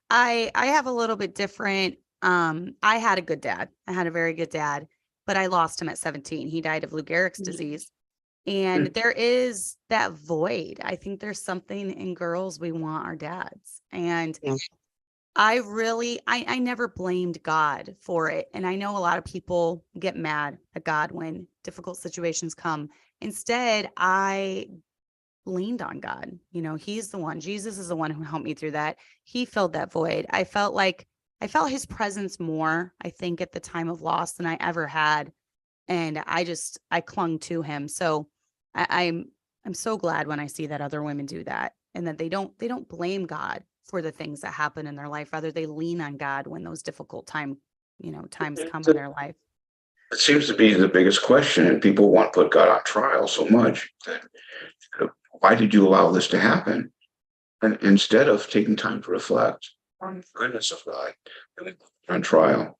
I have a little bit different. I had a good dad. I had a very good dad, but I lost him at 17. He died of Lou Gehrig's disease. And there is that void. I think there's something in girls, we want our dads. And Yeah. I never blamed God for it. And I know a lot of people get mad at God when difficult situations come. Instead, I leaned on God. He's the one. Jesus is the one who helped me through that. He filled that void. I felt his presence more, I think, at the time of loss than I ever had. And I clung to him. So I'm so glad when I see that other women do that, and that they don't blame God for the things that happen in their life. Rather, they lean on God when those difficult times come in their life. It seems to be the biggest question, and people want to put God on trial so much. Why did you allow this to happen? And instead of taking time to reflect on the goodness of God, on trial.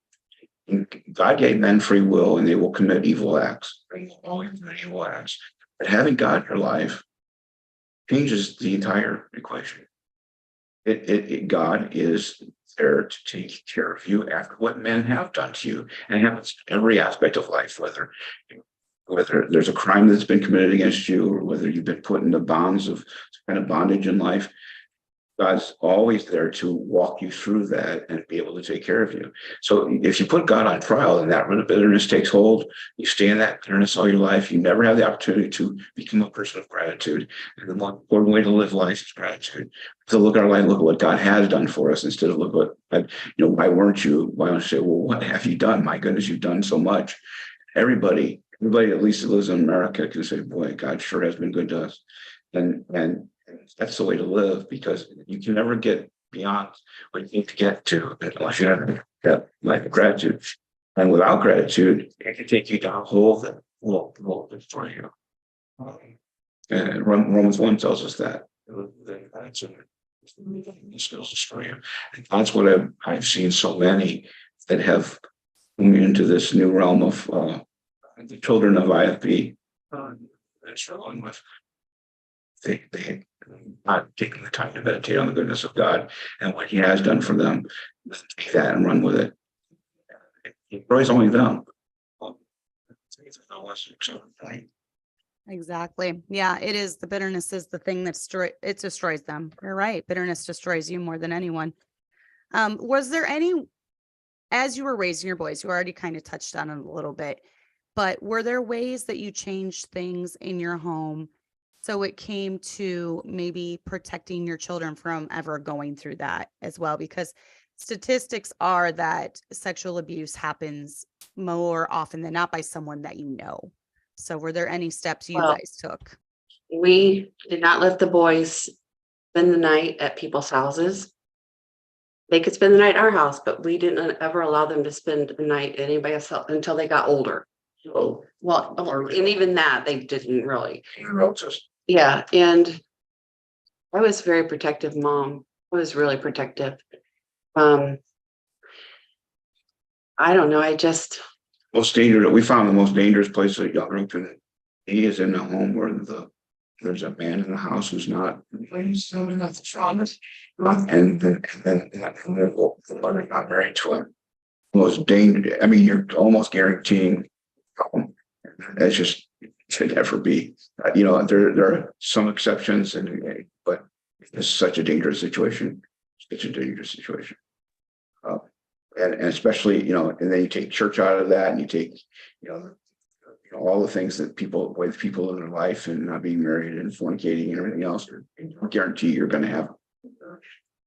God gave men free will, and they will commit evil acts. They will always commit evil acts. But having God in your life changes the entire equation. God is there to take care of you after what men have done to you, and happens in every aspect of life, whether there's a crime that's been committed against you, or whether you've been put in the bonds of kind of bondage in life. God's always there to walk you through that and be able to take care of you. So if you put God on trial and that bitterness takes hold, you stay in that bitterness all your life. You never have the opportunity to become a person of gratitude. And the more important way to live life is gratitude. To look at our life, look at what God has done for us, instead of look at, why don't you say, well, what have you done? My goodness, you've done so much. Everybody at least that lives in America can say, boy, God sure has been good to us. And that's the way to live, because you can never get beyond what you need to get to unless you have that life of gratitude. And without gratitude, it can take you down a hole that will destroy you. And Romans 1 tells us that. That's skills destroy you. And that's what I've seen so many that have come into this new realm of the children of IFB and struggling with. They not taking the time to meditate on the goodness of God and what He has done for them. Take that and run with it. It destroys only them. Exactly. Yeah, it is. The bitterness is the thing that destroys them. You're right. Bitterness destroys you more than anyone. Was there any, as you were raising your boys, you already kind of touched on it a little bit, but were there ways that you changed things in your home so it came to maybe protecting your children from ever going through that as well? Because statistics are that sexual abuse happens more often than not by someone that you know. So were there any steps you guys took? We did not let the boys spend the night at people's houses. They could spend the night at our house, but we didn't ever allow them to spend the night at anybody's house until they got older. Oh, Well, and even that they didn't really. just Yeah, and I was a very protective mom. I was really protective. I don't know. most dangerous. We found the most dangerous place a young girl can be is in a home where there's a man in the house who's not the strongest, and then the mother not married to him. Most dangerous. I mean, you're almost guaranteeing. That's just should never be. There are some exceptions, but it's such a dangerous situation. Such a dangerous situation. And especially, and then you take church out of that, and you take, all the things that people in their life and not being married and fornicating and everything else. I guarantee you're going to have.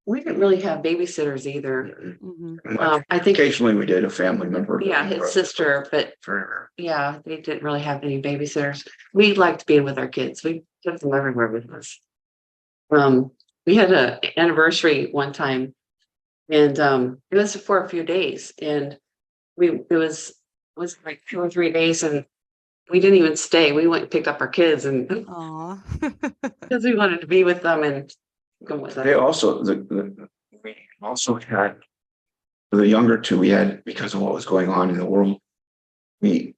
We didn't really have babysitters either. Mhm. I think Occasionally we did a family member. Yeah, his sister, but Very rare. yeah, they didn't really have any babysitters. We liked being with our kids. We took them everywhere with us. We had an anniversary one time, and it was for a few days, and it was like 2 or 3 days, and we didn't even stay. We went and picked up our kids, and Aw. because we wanted to be with them and go with They them. also we also had for the younger two, we had, because of what was going on in the world, we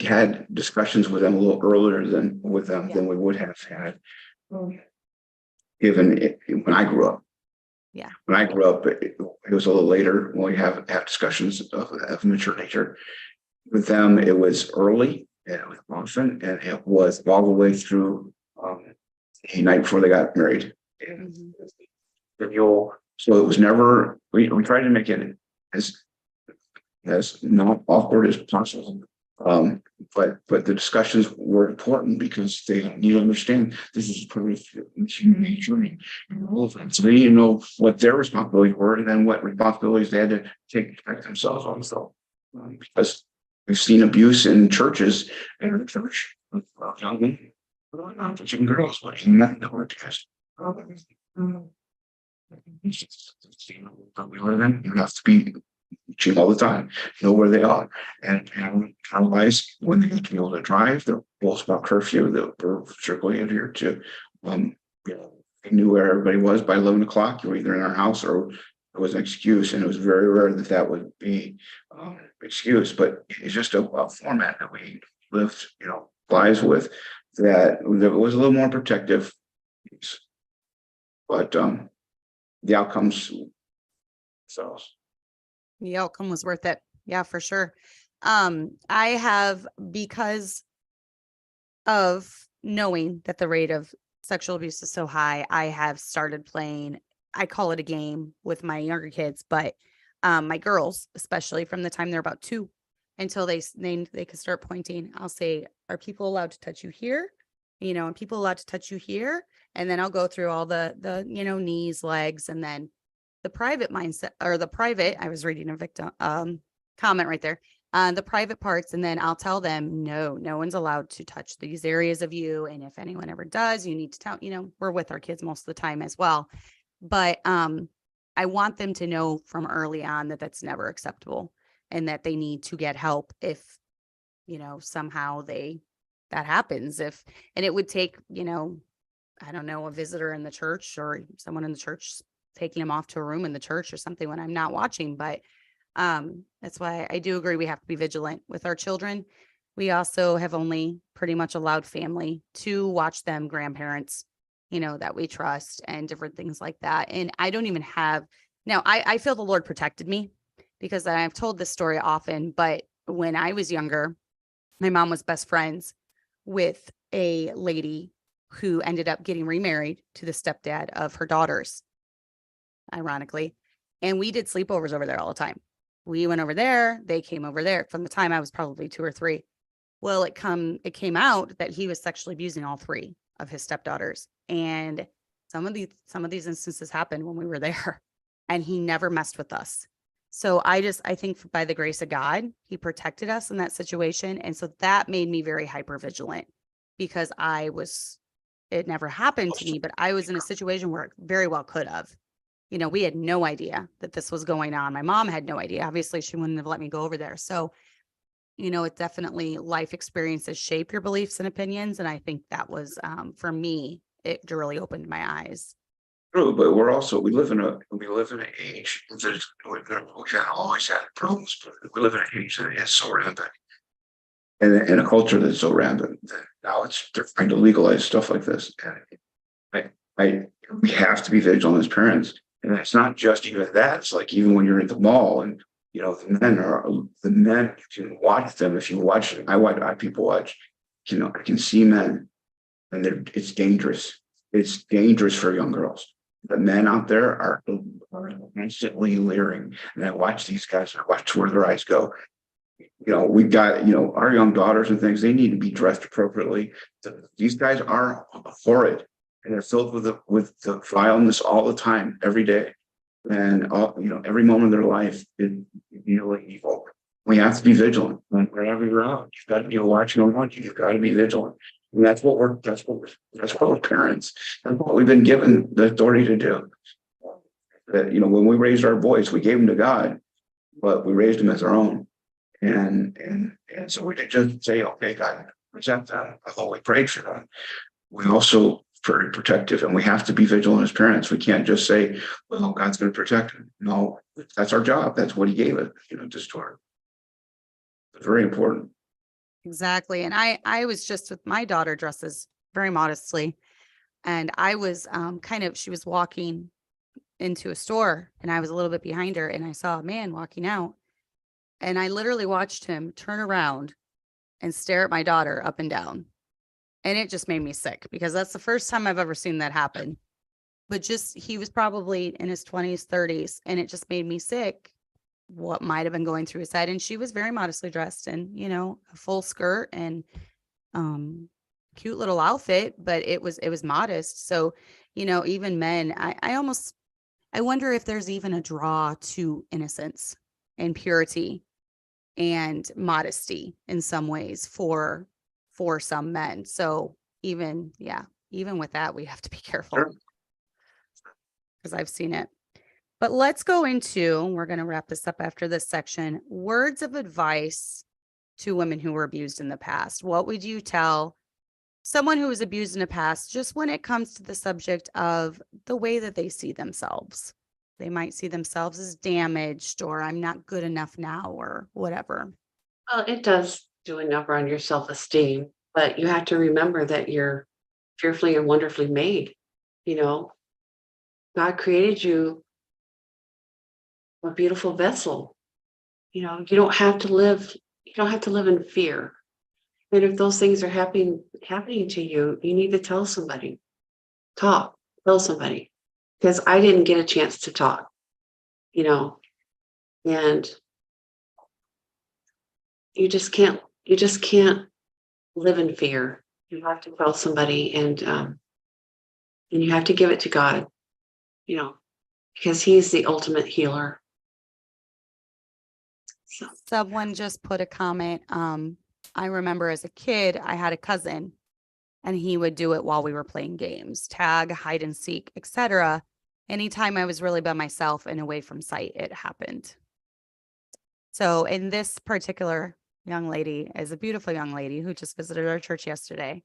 had discussions with them a little earlier than we would have had when I grew up. Yeah. When I grew up, it was a little later when we have discussions of mature nature. With them, it was early and it was often, and it was all the way through the night before they got married. Mhm. So it was never, we tried to make it as not awkward as possible. But the discussions were important because they need to understand this is part of human nature and all of that. So they need to know what their responsibilities were and then what responsibilities they had to take to protect themselves also. Because we've seen abuse in churches and in church of young men, not young girls, but not in the workplace. We live in, you have to be teaching all the time, know where they are, and analyze when they need to be able to drive. The rules about curfew that were strictly adhered to. They knew where everybody was by 11 o'clock. You were either in our house or it was an excuse, and it was very rare that would be excuse. But it's just a format that we lived, lives with that was a little more protective. But the outcomes themselves. The outcome was worth it. Yeah, for sure. I have, because of knowing that the rate of sexual abuse is so high, I have started playing, I call it a game with my younger kids, but my girls, especially from the time they're about 2 until they can start pointing. I'll say, are people allowed to touch you here? And people allowed to touch you here? And then I'll go through all the knees, legs, and then the private mindset, or the private, I was reading a victim comment right there, the private parts. And then I'll tell them, no one's allowed to touch these areas of you. And if anyone ever does, you need to tell, we're with our kids most of the time as well. But I want them to know from early on that that's never acceptable and that they need to get help if, somehow that happens. And it would take, I don't know, a visitor in the church or someone in the church taking them off to a room in the church or something when I'm not watching. But that's why I do agree we have to be vigilant with our children. We also have only pretty much allowed family to watch them, grandparents, that we trust, and different things like that. And I don't even have, now I feel the Lord protected me because I've told this story often, but when I was younger, my mom was best friends with a lady who ended up getting remarried to the stepdad of her daughters, ironically. And we did sleepovers over there all the time. We went over there. They came over there from the time I was probably 2 or 3. Well, it came out that he was sexually abusing all 3 of his stepdaughters. And some of these instances happened when we were there, and he never messed with us. So I think by the grace of God, he protected us in that situation. And so that made me very hyper vigilant because it never happened to me, but I was in a situation where it very well could have. We had no idea that this was going on. My mom had no idea. Obviously, she wouldn't have let me go over there. So, it definitely, life experiences shape your beliefs and opinions. And I think that was, for me, it really opened my eyes. True, but we live in an age that we've always had problems, but we live in an age that is so rampant. And in a culture that's so rampant that now they're trying to legalize stuff like this. And we have to be vigilant as parents. And it's not just even that. It's like even when you're at the mall and the men you can watch them. If you watch, people watch I can see men, and it's dangerous. It's dangerous for young girls. The men out there are constantly leering, and I watch these guys. I watch where their eyes go. We've got, our young daughters and things. They need to be dressed appropriately. These guys are horrid, and they're filled with the vileness all the time, every day, and every moment of their life is really evil. We have to be vigilant wherever you're out. You've got to be watching on one. You've got to be vigilant, and that's what we're parents. That's what we've been given the authority to do. That when we raised our boys, we gave them to God, but we raised them as our own. And so we didn't just say, okay, God, present them, although we prayed for them. We also very protective, and we have to be vigilant as parents. We can't just say, well, God's going to protect them. No, that's our job. That's what he gave it, to store. It's very important. Exactly. And I was just with my daughter dresses very modestly. And I was she was walking into a store, and I was a little bit behind her, and I saw a man walking out. And I literally watched him turn around and stare at my daughter up and down. And it just made me sick, because that's the first time I've ever seen that happen. But he was probably in his 20s, 30s, and it just made me sick what might have been going through his head. And she was very modestly dressed in, a full skirt and cute little outfit, but it was modest. So, even men, I wonder if there's even a draw to innocence and purity and modesty in some ways for some men. So even with that, we have to be careful, because I've seen it. But let's go into, we're going to wrap this up after this section, words of advice to women who were abused in the past. What would you tell someone who was abused in the past, just when it comes to the subject of the way that they see themselves? They might see themselves as damaged, or I'm not good enough now, or whatever. Well, it does do a number on your self-esteem, but you have to remember that you're fearfully and wonderfully made. God created you a beautiful vessel. You don't have to live in fear. And if those things are happening to you, you need to tell somebody. Tell somebody. Because I didn't get a chance to talk, and you just can't live in fear. You have to tell somebody, and you have to give it to God, because he's the ultimate healer. So. Someone just put a comment. I remember as a kid, I had a cousin, and he would do it while we were playing games, tag, hide and seek, etc. Anytime I was really by myself and away from sight, it happened. So, in this particular young lady is a beautiful young lady who just visited our church yesterday,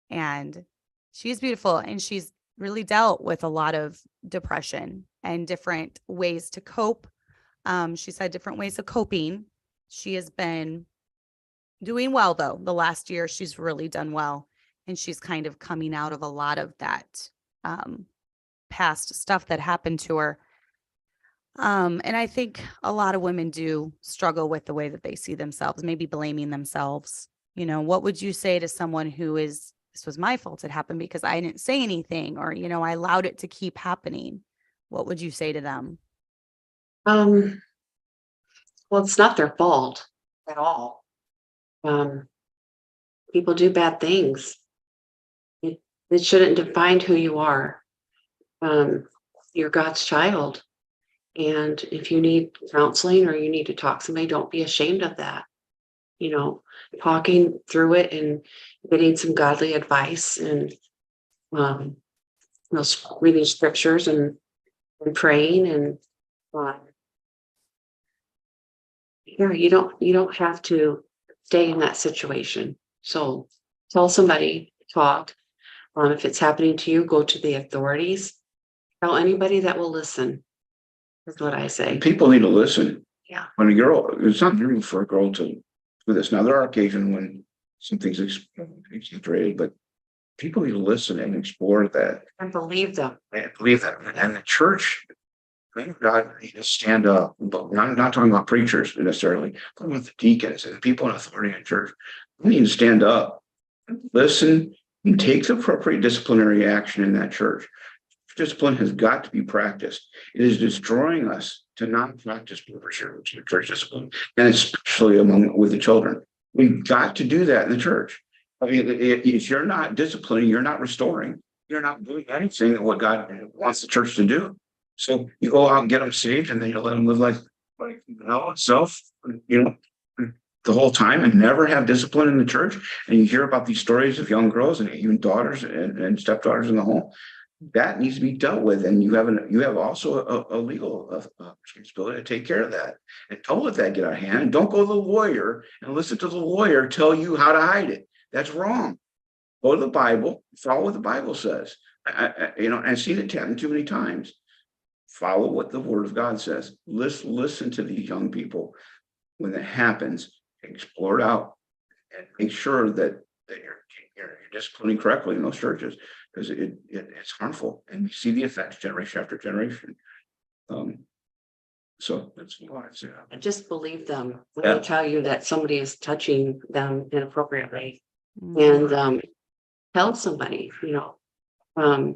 and she's beautiful, and she's really dealt with a lot of depression and different ways to cope. She's had different ways of coping. She has been doing well, though. The last year, she's really done well, and she's kind of coming out of a lot of that past stuff that happened to her. And I think a lot of women do struggle with the way that they see themselves, maybe blaming themselves. What would you say to someone who is, this was my fault, it happened because I didn't say anything, or, I allowed it to keep happening? What would you say to them? Well, it's not their fault at all. People do bad things. It shouldn't define who you are. You're God's child. And if you need counseling or you need to talk to somebody, don't be ashamed of that. Talking through it and getting some godly advice, and reading scriptures and praying, and you don't have to stay in that situation. So tell somebody, talk. If it's happening to you, go to the authorities. Tell anybody that will listen. Is what I say. People need to listen. Yeah. When a girl, it's not normal for a girl to do this. Now, there are occasions when some things exaggerated, but people need to listen and explore that. And believe them. And believe that. And the church, God need to stand up. But I'm not talking about preachers necessarily, but with the deacons and people in authority in church. We need to stand up listen, and take the appropriate disciplinary action in that church. Discipline has got to be practiced. It is destroying us to not practice church discipline, and especially with the children. We've got to do that in the church. I mean, if you're not disciplining, you're not restoring. You're not doing anything what God wants the church to do. So you go out and get them saved, and then you let them live like self, the whole time, and never have discipline in the church. And you hear about these stories of young girls and even daughters and stepdaughters in the home. That needs to be dealt with, and you have also a legal responsibility to take care of that. And don't let that get out of hand. And don't go to the lawyer and listen to the lawyer tell you how to hide it. That's wrong. Go to the Bible, follow what the Bible says. I've seen it happen too many times. Follow what the Word of God says. Listen to these young people when that happens. Explore it out and make sure that you're disciplining correctly in those churches, because it's harmful, and we see the effects generation after generation. So that's what I'd say. And just believe them when they tell you that somebody is touching them inappropriately, and tell somebody. I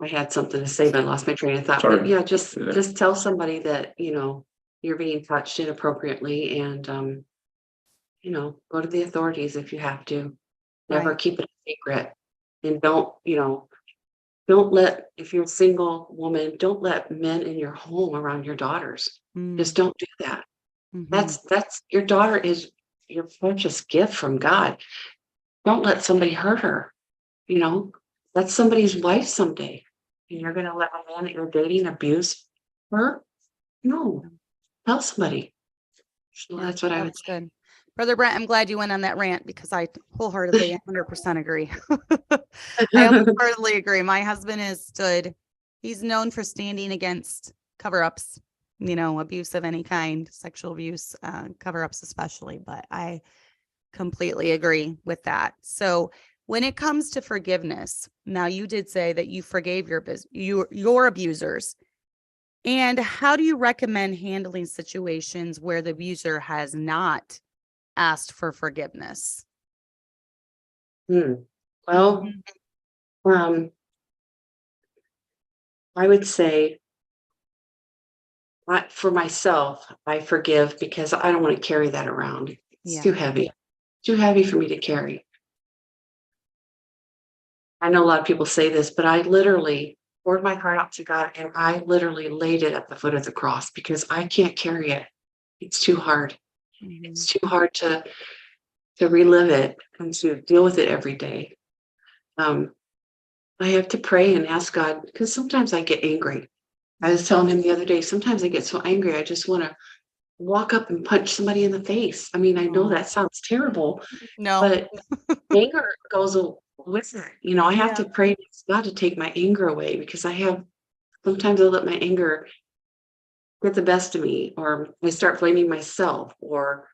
had something to say, but I lost my train of thought. Sorry. But yeah, just tell somebody that you're being touched inappropriately, and go to the authorities if you have to. Never Right. keep it a secret, and don't let, if you're a single woman, don't let men in your home around your daughters. Just don't do that. That's your daughter is your precious gift from God. Don't let somebody hurt her. That's somebody's wife someday, and you're going to let a man that you're dating abuse her? No, tell somebody. So that's what I would That's good. Brother Brent, I'm glad you went on that rant, because I wholeheartedly 100% agree. I wholeheartedly agree. My husband he's known for standing against cover-ups, abuse of any kind, sexual abuse, cover-ups especially, but I completely agree with that. So when it comes to forgiveness, now you did say that you forgave your abusers. And how do you recommend handling situations where the abuser has not asked for forgiveness? Well, I would say, for myself, I forgive, because I don't want to carry that around. It's too heavy for me to carry. I know a lot of people say this, but I literally poured my heart out to God, and I literally laid it at the foot of the cross, because I can't carry it. It's too hard. It's too hard to relive it and to deal with it every day. I have to pray and ask God, because sometimes I get angry. I was telling him the other day, sometimes I get so angry, I just want to walk up and punch somebody in the face. I mean, I know that sounds terrible, but anger goes with it. I have to pray to God to take my anger away, because sometimes I let my anger get the best of me, or I start blaming myself, or,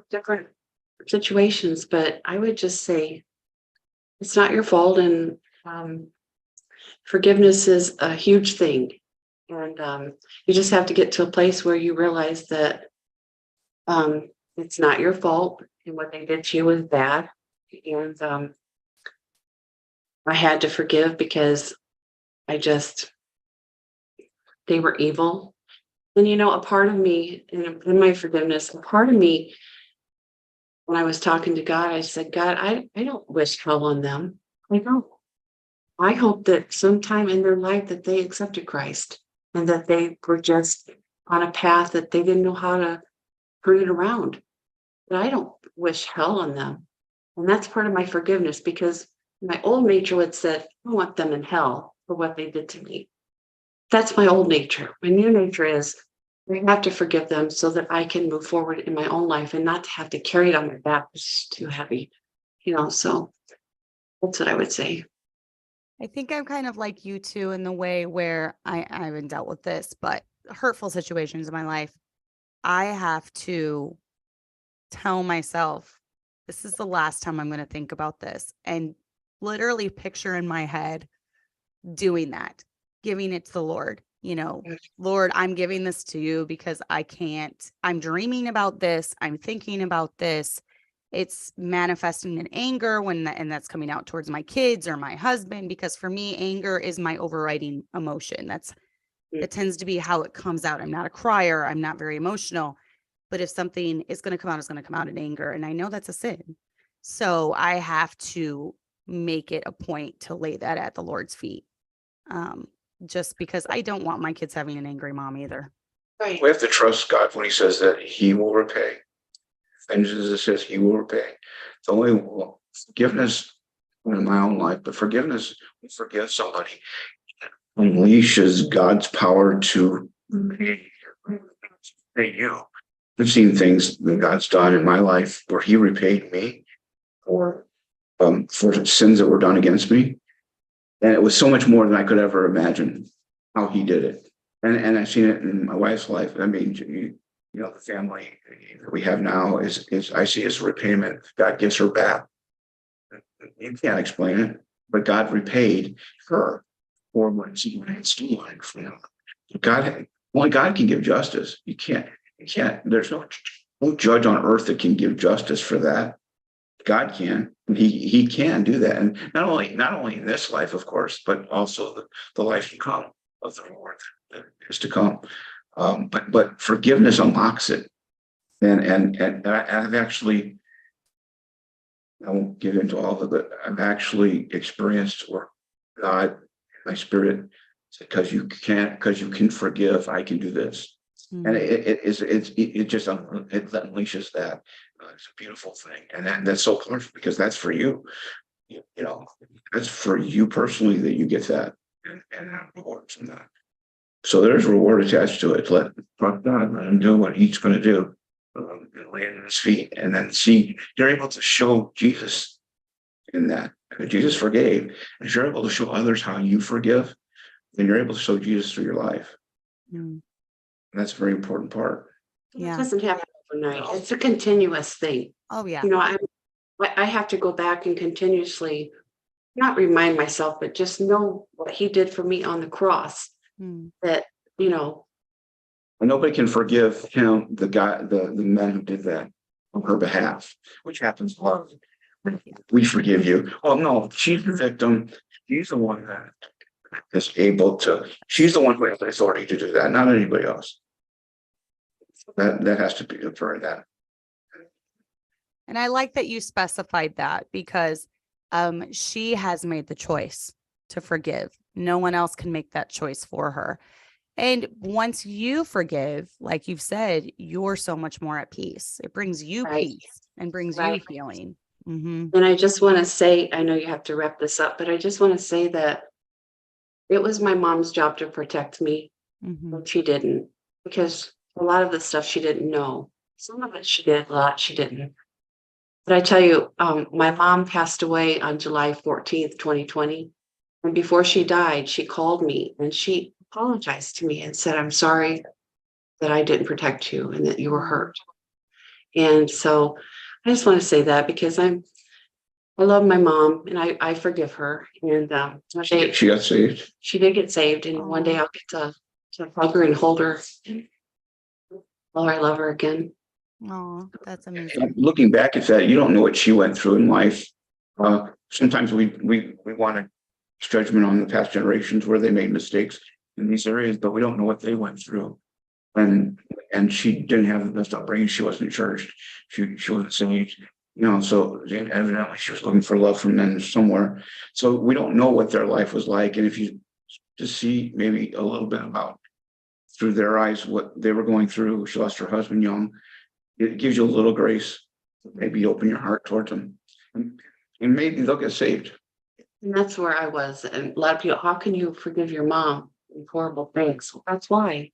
different situations. But I would just say, it's not your fault. And forgiveness is a huge thing. And you just have to get to a place where you realize that it's not your fault, and what they did to you was bad. And I had to forgive, because they were evil. And, a part of me, in my forgiveness, a part of me, when I was talking to God, I said, God, I don't wish hell on them. I don't. I hope that sometime in their life that they accepted Christ, and that they were just on a path that they didn't know how to turn it around. But I don't wish hell on them. And that's part of my forgiveness, because my old nature would say, I want them in hell for what they did to me. That's my old nature. My new nature is, I have to forgive them so that I can move forward in my own life, and not to have to carry it on my back. It's too heavy, so that's what I would say. I think I'm kind of like you too, in the way where I haven't dealt with this, but hurtful situations in my life, I have to tell myself, this is the last time I'm going to think about this, and literally picture in my head doing that, giving it to the Lord. Lord, I'm giving this to you, because I'm dreaming about this. I'm thinking about this. it's manifesting in anger and that's coming out towards my kids or my husband, because for me, anger is my overriding emotion. It tends to be how it comes out. I'm not a crier. I'm not very emotional, but if something is going to come out, it's going to come out in anger. And I know that's a sin. So I have to make it a point to lay that at the Lord's feet. Just because I don't want my kids having an angry mom either. Right. We have to trust God when he says that he will repay. Vengeance says he will repay. The only forgiveness in my own life, but forgiveness, we forgive somebody, unleashes God's power to repay you. I've seen things that God's done in my life where he repaid me for sins that were done against me. And it was so much more than I could ever imagine how he did it. And I've seen it in my wife's life. I mean, the family that we have now is I see as repayment. God gives her back. You can't explain it, but God repaid her for what she had stolen from him. Only God can give justice. You can't, there's no judge on earth that can give justice for that. God can. He can do that. And not only in this life, of course, but also the life to come of the Lord that is to come. But forgiveness unlocks it. And I've actually, I won't get into all of it, I've actually experienced where God, my spirit, said, because you can forgive, I can do this. And it just unleashes that. It's a beautiful thing, and that's so powerful because that's for you. That's for you personally that you get that and have rewards from that. So there's reward attached to it. Let God let him do what he's going to do, and lay it at his feet, and then see you're able to show Jesus in that. Jesus forgave, and if you're able to show others how you forgive, then you're able to show Jesus through your life. And that's a very important part. Yeah. It doesn't happen overnight. It's a continuous thing. Oh yeah. I have to go back and continuously not remind myself, but just know what he did for me on the cross. That, And nobody can forgive him, the men who did that on her behalf, which happens a lot. We forgive you. Well, no, she's the victim. She's the one that is able to, she's the one who has the authority to do that, not anybody else. That has to be for that. And I like that you specified that, because she has made the choice to forgive. No one else can make that choice for her. And once you forgive, like you've said, you're so much more at peace. It brings you peace and brings you healing. And I just want to say, I know you have to wrap this up, but I just want to say that it was my mom's job to protect me, but she didn't, because a lot of the stuff she didn't know. Some of it she did, a lot she didn't. But I tell you, my mom passed away on July 14th, 2020. And before she died, she called me and she apologized to me and said, I'm sorry that I didn't protect you and that you were hurt. And so I just want to say that because I love my mom and I forgive her. And she got saved. She did get saved. And one day I'll get to hug her and hold her. Oh, I love her again. Oh, that's amazing. Looking back at that, you don't know what she went through in life. Sometimes we want to judgment on the past generations where they made mistakes in these areas, but we don't know what they went through. And she didn't have the best upbringing. She wasn't churched. She wasn't saved. So evidently she was looking for love from men somewhere. So we don't know what their life was like. And if you just see maybe a little bit about through their eyes what they were going through, she lost her husband young. It gives you a little grace. Maybe open your heart towards them, and maybe they'll get saved. And that's where I was. And a lot of people, how can you forgive your mom and horrible things? Well, that's why.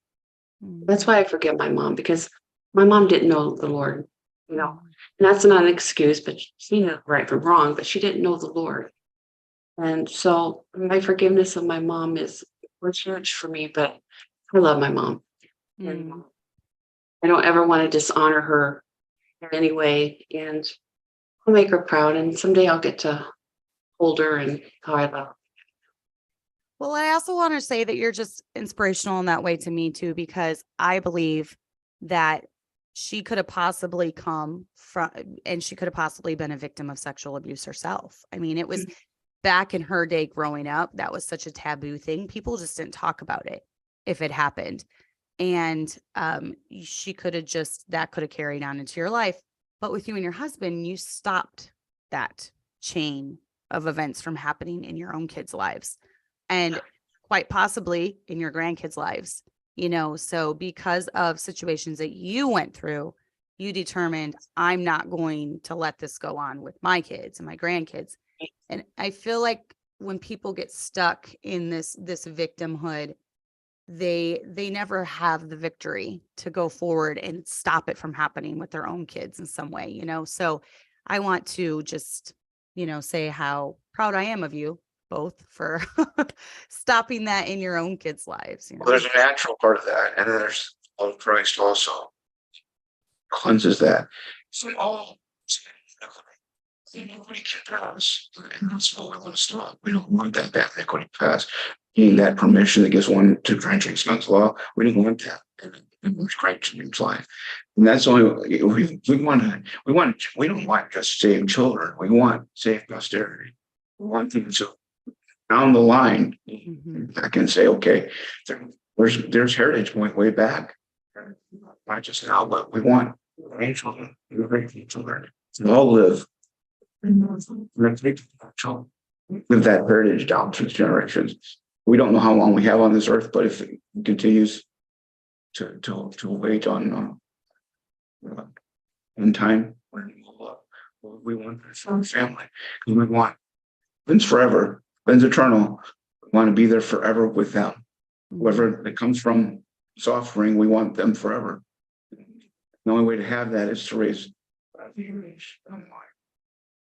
That's why I forgive my mom, because my mom didn't know the Lord. And that's not an excuse, but she knew right from wrong, but she didn't know the Lord. And so my forgiveness of my mom was huge for me, but I love my mom. And I don't ever want to dishonor her in any way. And I'll make her proud. And someday I'll get to hold her and how I love her. Well, I also want to say that you're just inspirational in that way to me too, because I believe that she could have possibly come from, and she could have possibly been a victim of sexual abuse herself. I mean, it was back in her day growing up, that was such a taboo thing. People just didn't talk about it if it happened. And she could have just, that could have carried on into your life. But with you and your husband, you stopped that chain of events from happening in your own kids' lives and quite possibly in your grandkids' lives. So because of situations that you went through, you determined, I'm not going to let this go on with my kids and my grandkids. And I feel like when people get stuck in this victimhood, they never have the victory to go forward and stop it from happening with their own kids in some way, So I want to just, say how proud I am of you both for stopping that in your own kids' lives. Well, there's a natural part of that, and then there's Christ also cleanses that from all sin. Nobody can pass, and that's what we want to stop. We don't want that bad iniquity passed. Getting that permission that gives one to drench God's law, we didn't want that. And Christ in life, and that's only we don't want just saved children. We want saved posterity. We want them to down the line. I can say, okay, there's heritage going way back, not just now, but we want grandchildren, children to all live that heritage down through generations. We don't know how long we have on this earth, but if it continues to wait on in time, we want our family, because we want Ben's forever, Ben's eternal. We want to be there forever with them. Whoever it comes from, his offspring, we want them forever. The only way to have that is to raise.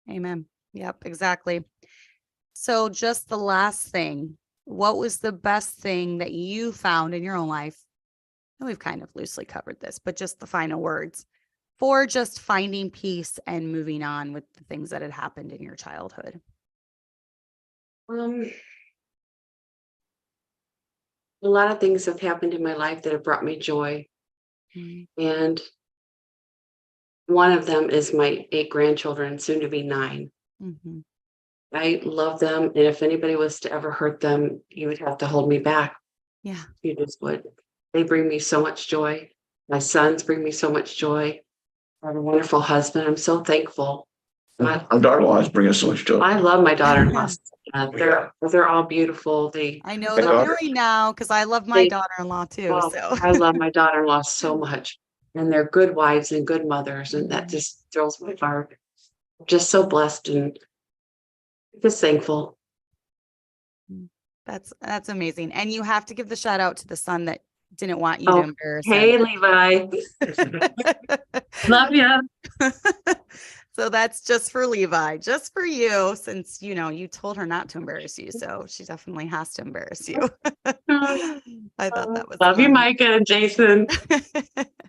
Amen. Yep, exactly. So just the last thing, what was the best thing that you found in your own life? And we've kind of loosely covered this, but just the final words for just finding peace and moving on with the things that had happened in your childhood. A lot of things have happened in my life that have brought me joy. And one of them is my 8 grandchildren, soon to be 9. I love them. And if anybody was to ever hurt them, you would have to hold me back. Yeah. You just would. They bring me so much joy. My sons bring me so much joy. I have a wonderful husband. I'm so thankful. Our daughter-in-laws bring us so much joy. I love my daughter-in-laws. They're all beautiful. I know they're married now because I love my daughter-in-law too. Well, so I love my daughter-in-law so much. And they're good wives and good mothers. And that just thrills my heart. I'm just so blessed and just thankful. That's amazing. And you have to give the shout out to the son that didn't want you to embarrass hey, him. Levi. Love you. So that's just for Levi, just for you, since you told her not to embarrass you. So she definitely has to embarrass you. I thought that was love funny. you, Micah and Jason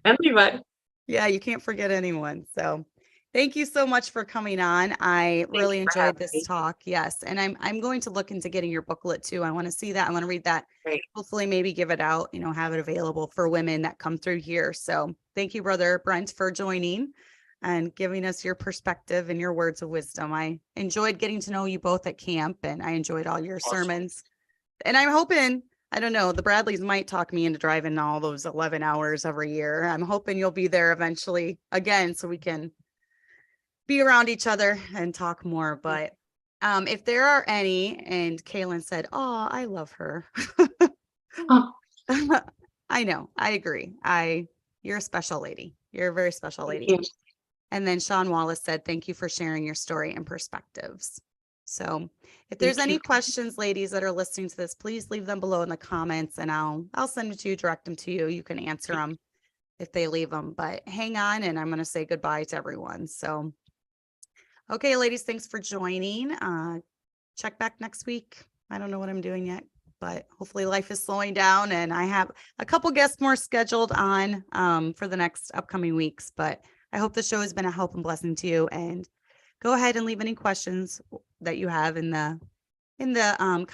and Levi. Yeah, you can't forget anyone. So thank you so much for coming on. I really enjoyed this talk. Yes. And I'm going to look into getting your booklet too. I want to see that. I want to read that. Great. Hopefully maybe give it out, have it available for women that come through here. So thank you, Brother Brent, for joining and giving us your perspective and your words of wisdom. I enjoyed getting to know you both at camp, and I enjoyed all your sermons. And I'm hoping, I don't know, the Bradleys might talk me into driving all those 11 hours every year. I'm hoping you'll be there eventually again so we can be around each other and talk more. But if there are any, and Kaylin said, oh, I love her. I know, I agree. You're a special lady. You're a very special lady. And then Sean Wallace said, thank you for sharing your story and perspectives. So if there's any questions, ladies, that are listening to this, please leave them below in the comments and I'll send it to you, direct them to you. You can answer them if they leave them, but hang on and I'm going to say goodbye to everyone. So, okay, ladies, thanks for joining. Check back next week. I don't know what I'm doing yet, but hopefully life is slowing down and I have a couple guests more scheduled on for the next upcoming weeks, but I hope the show has been a help and blessing to you, and go ahead and leave any questions that you have in the comments.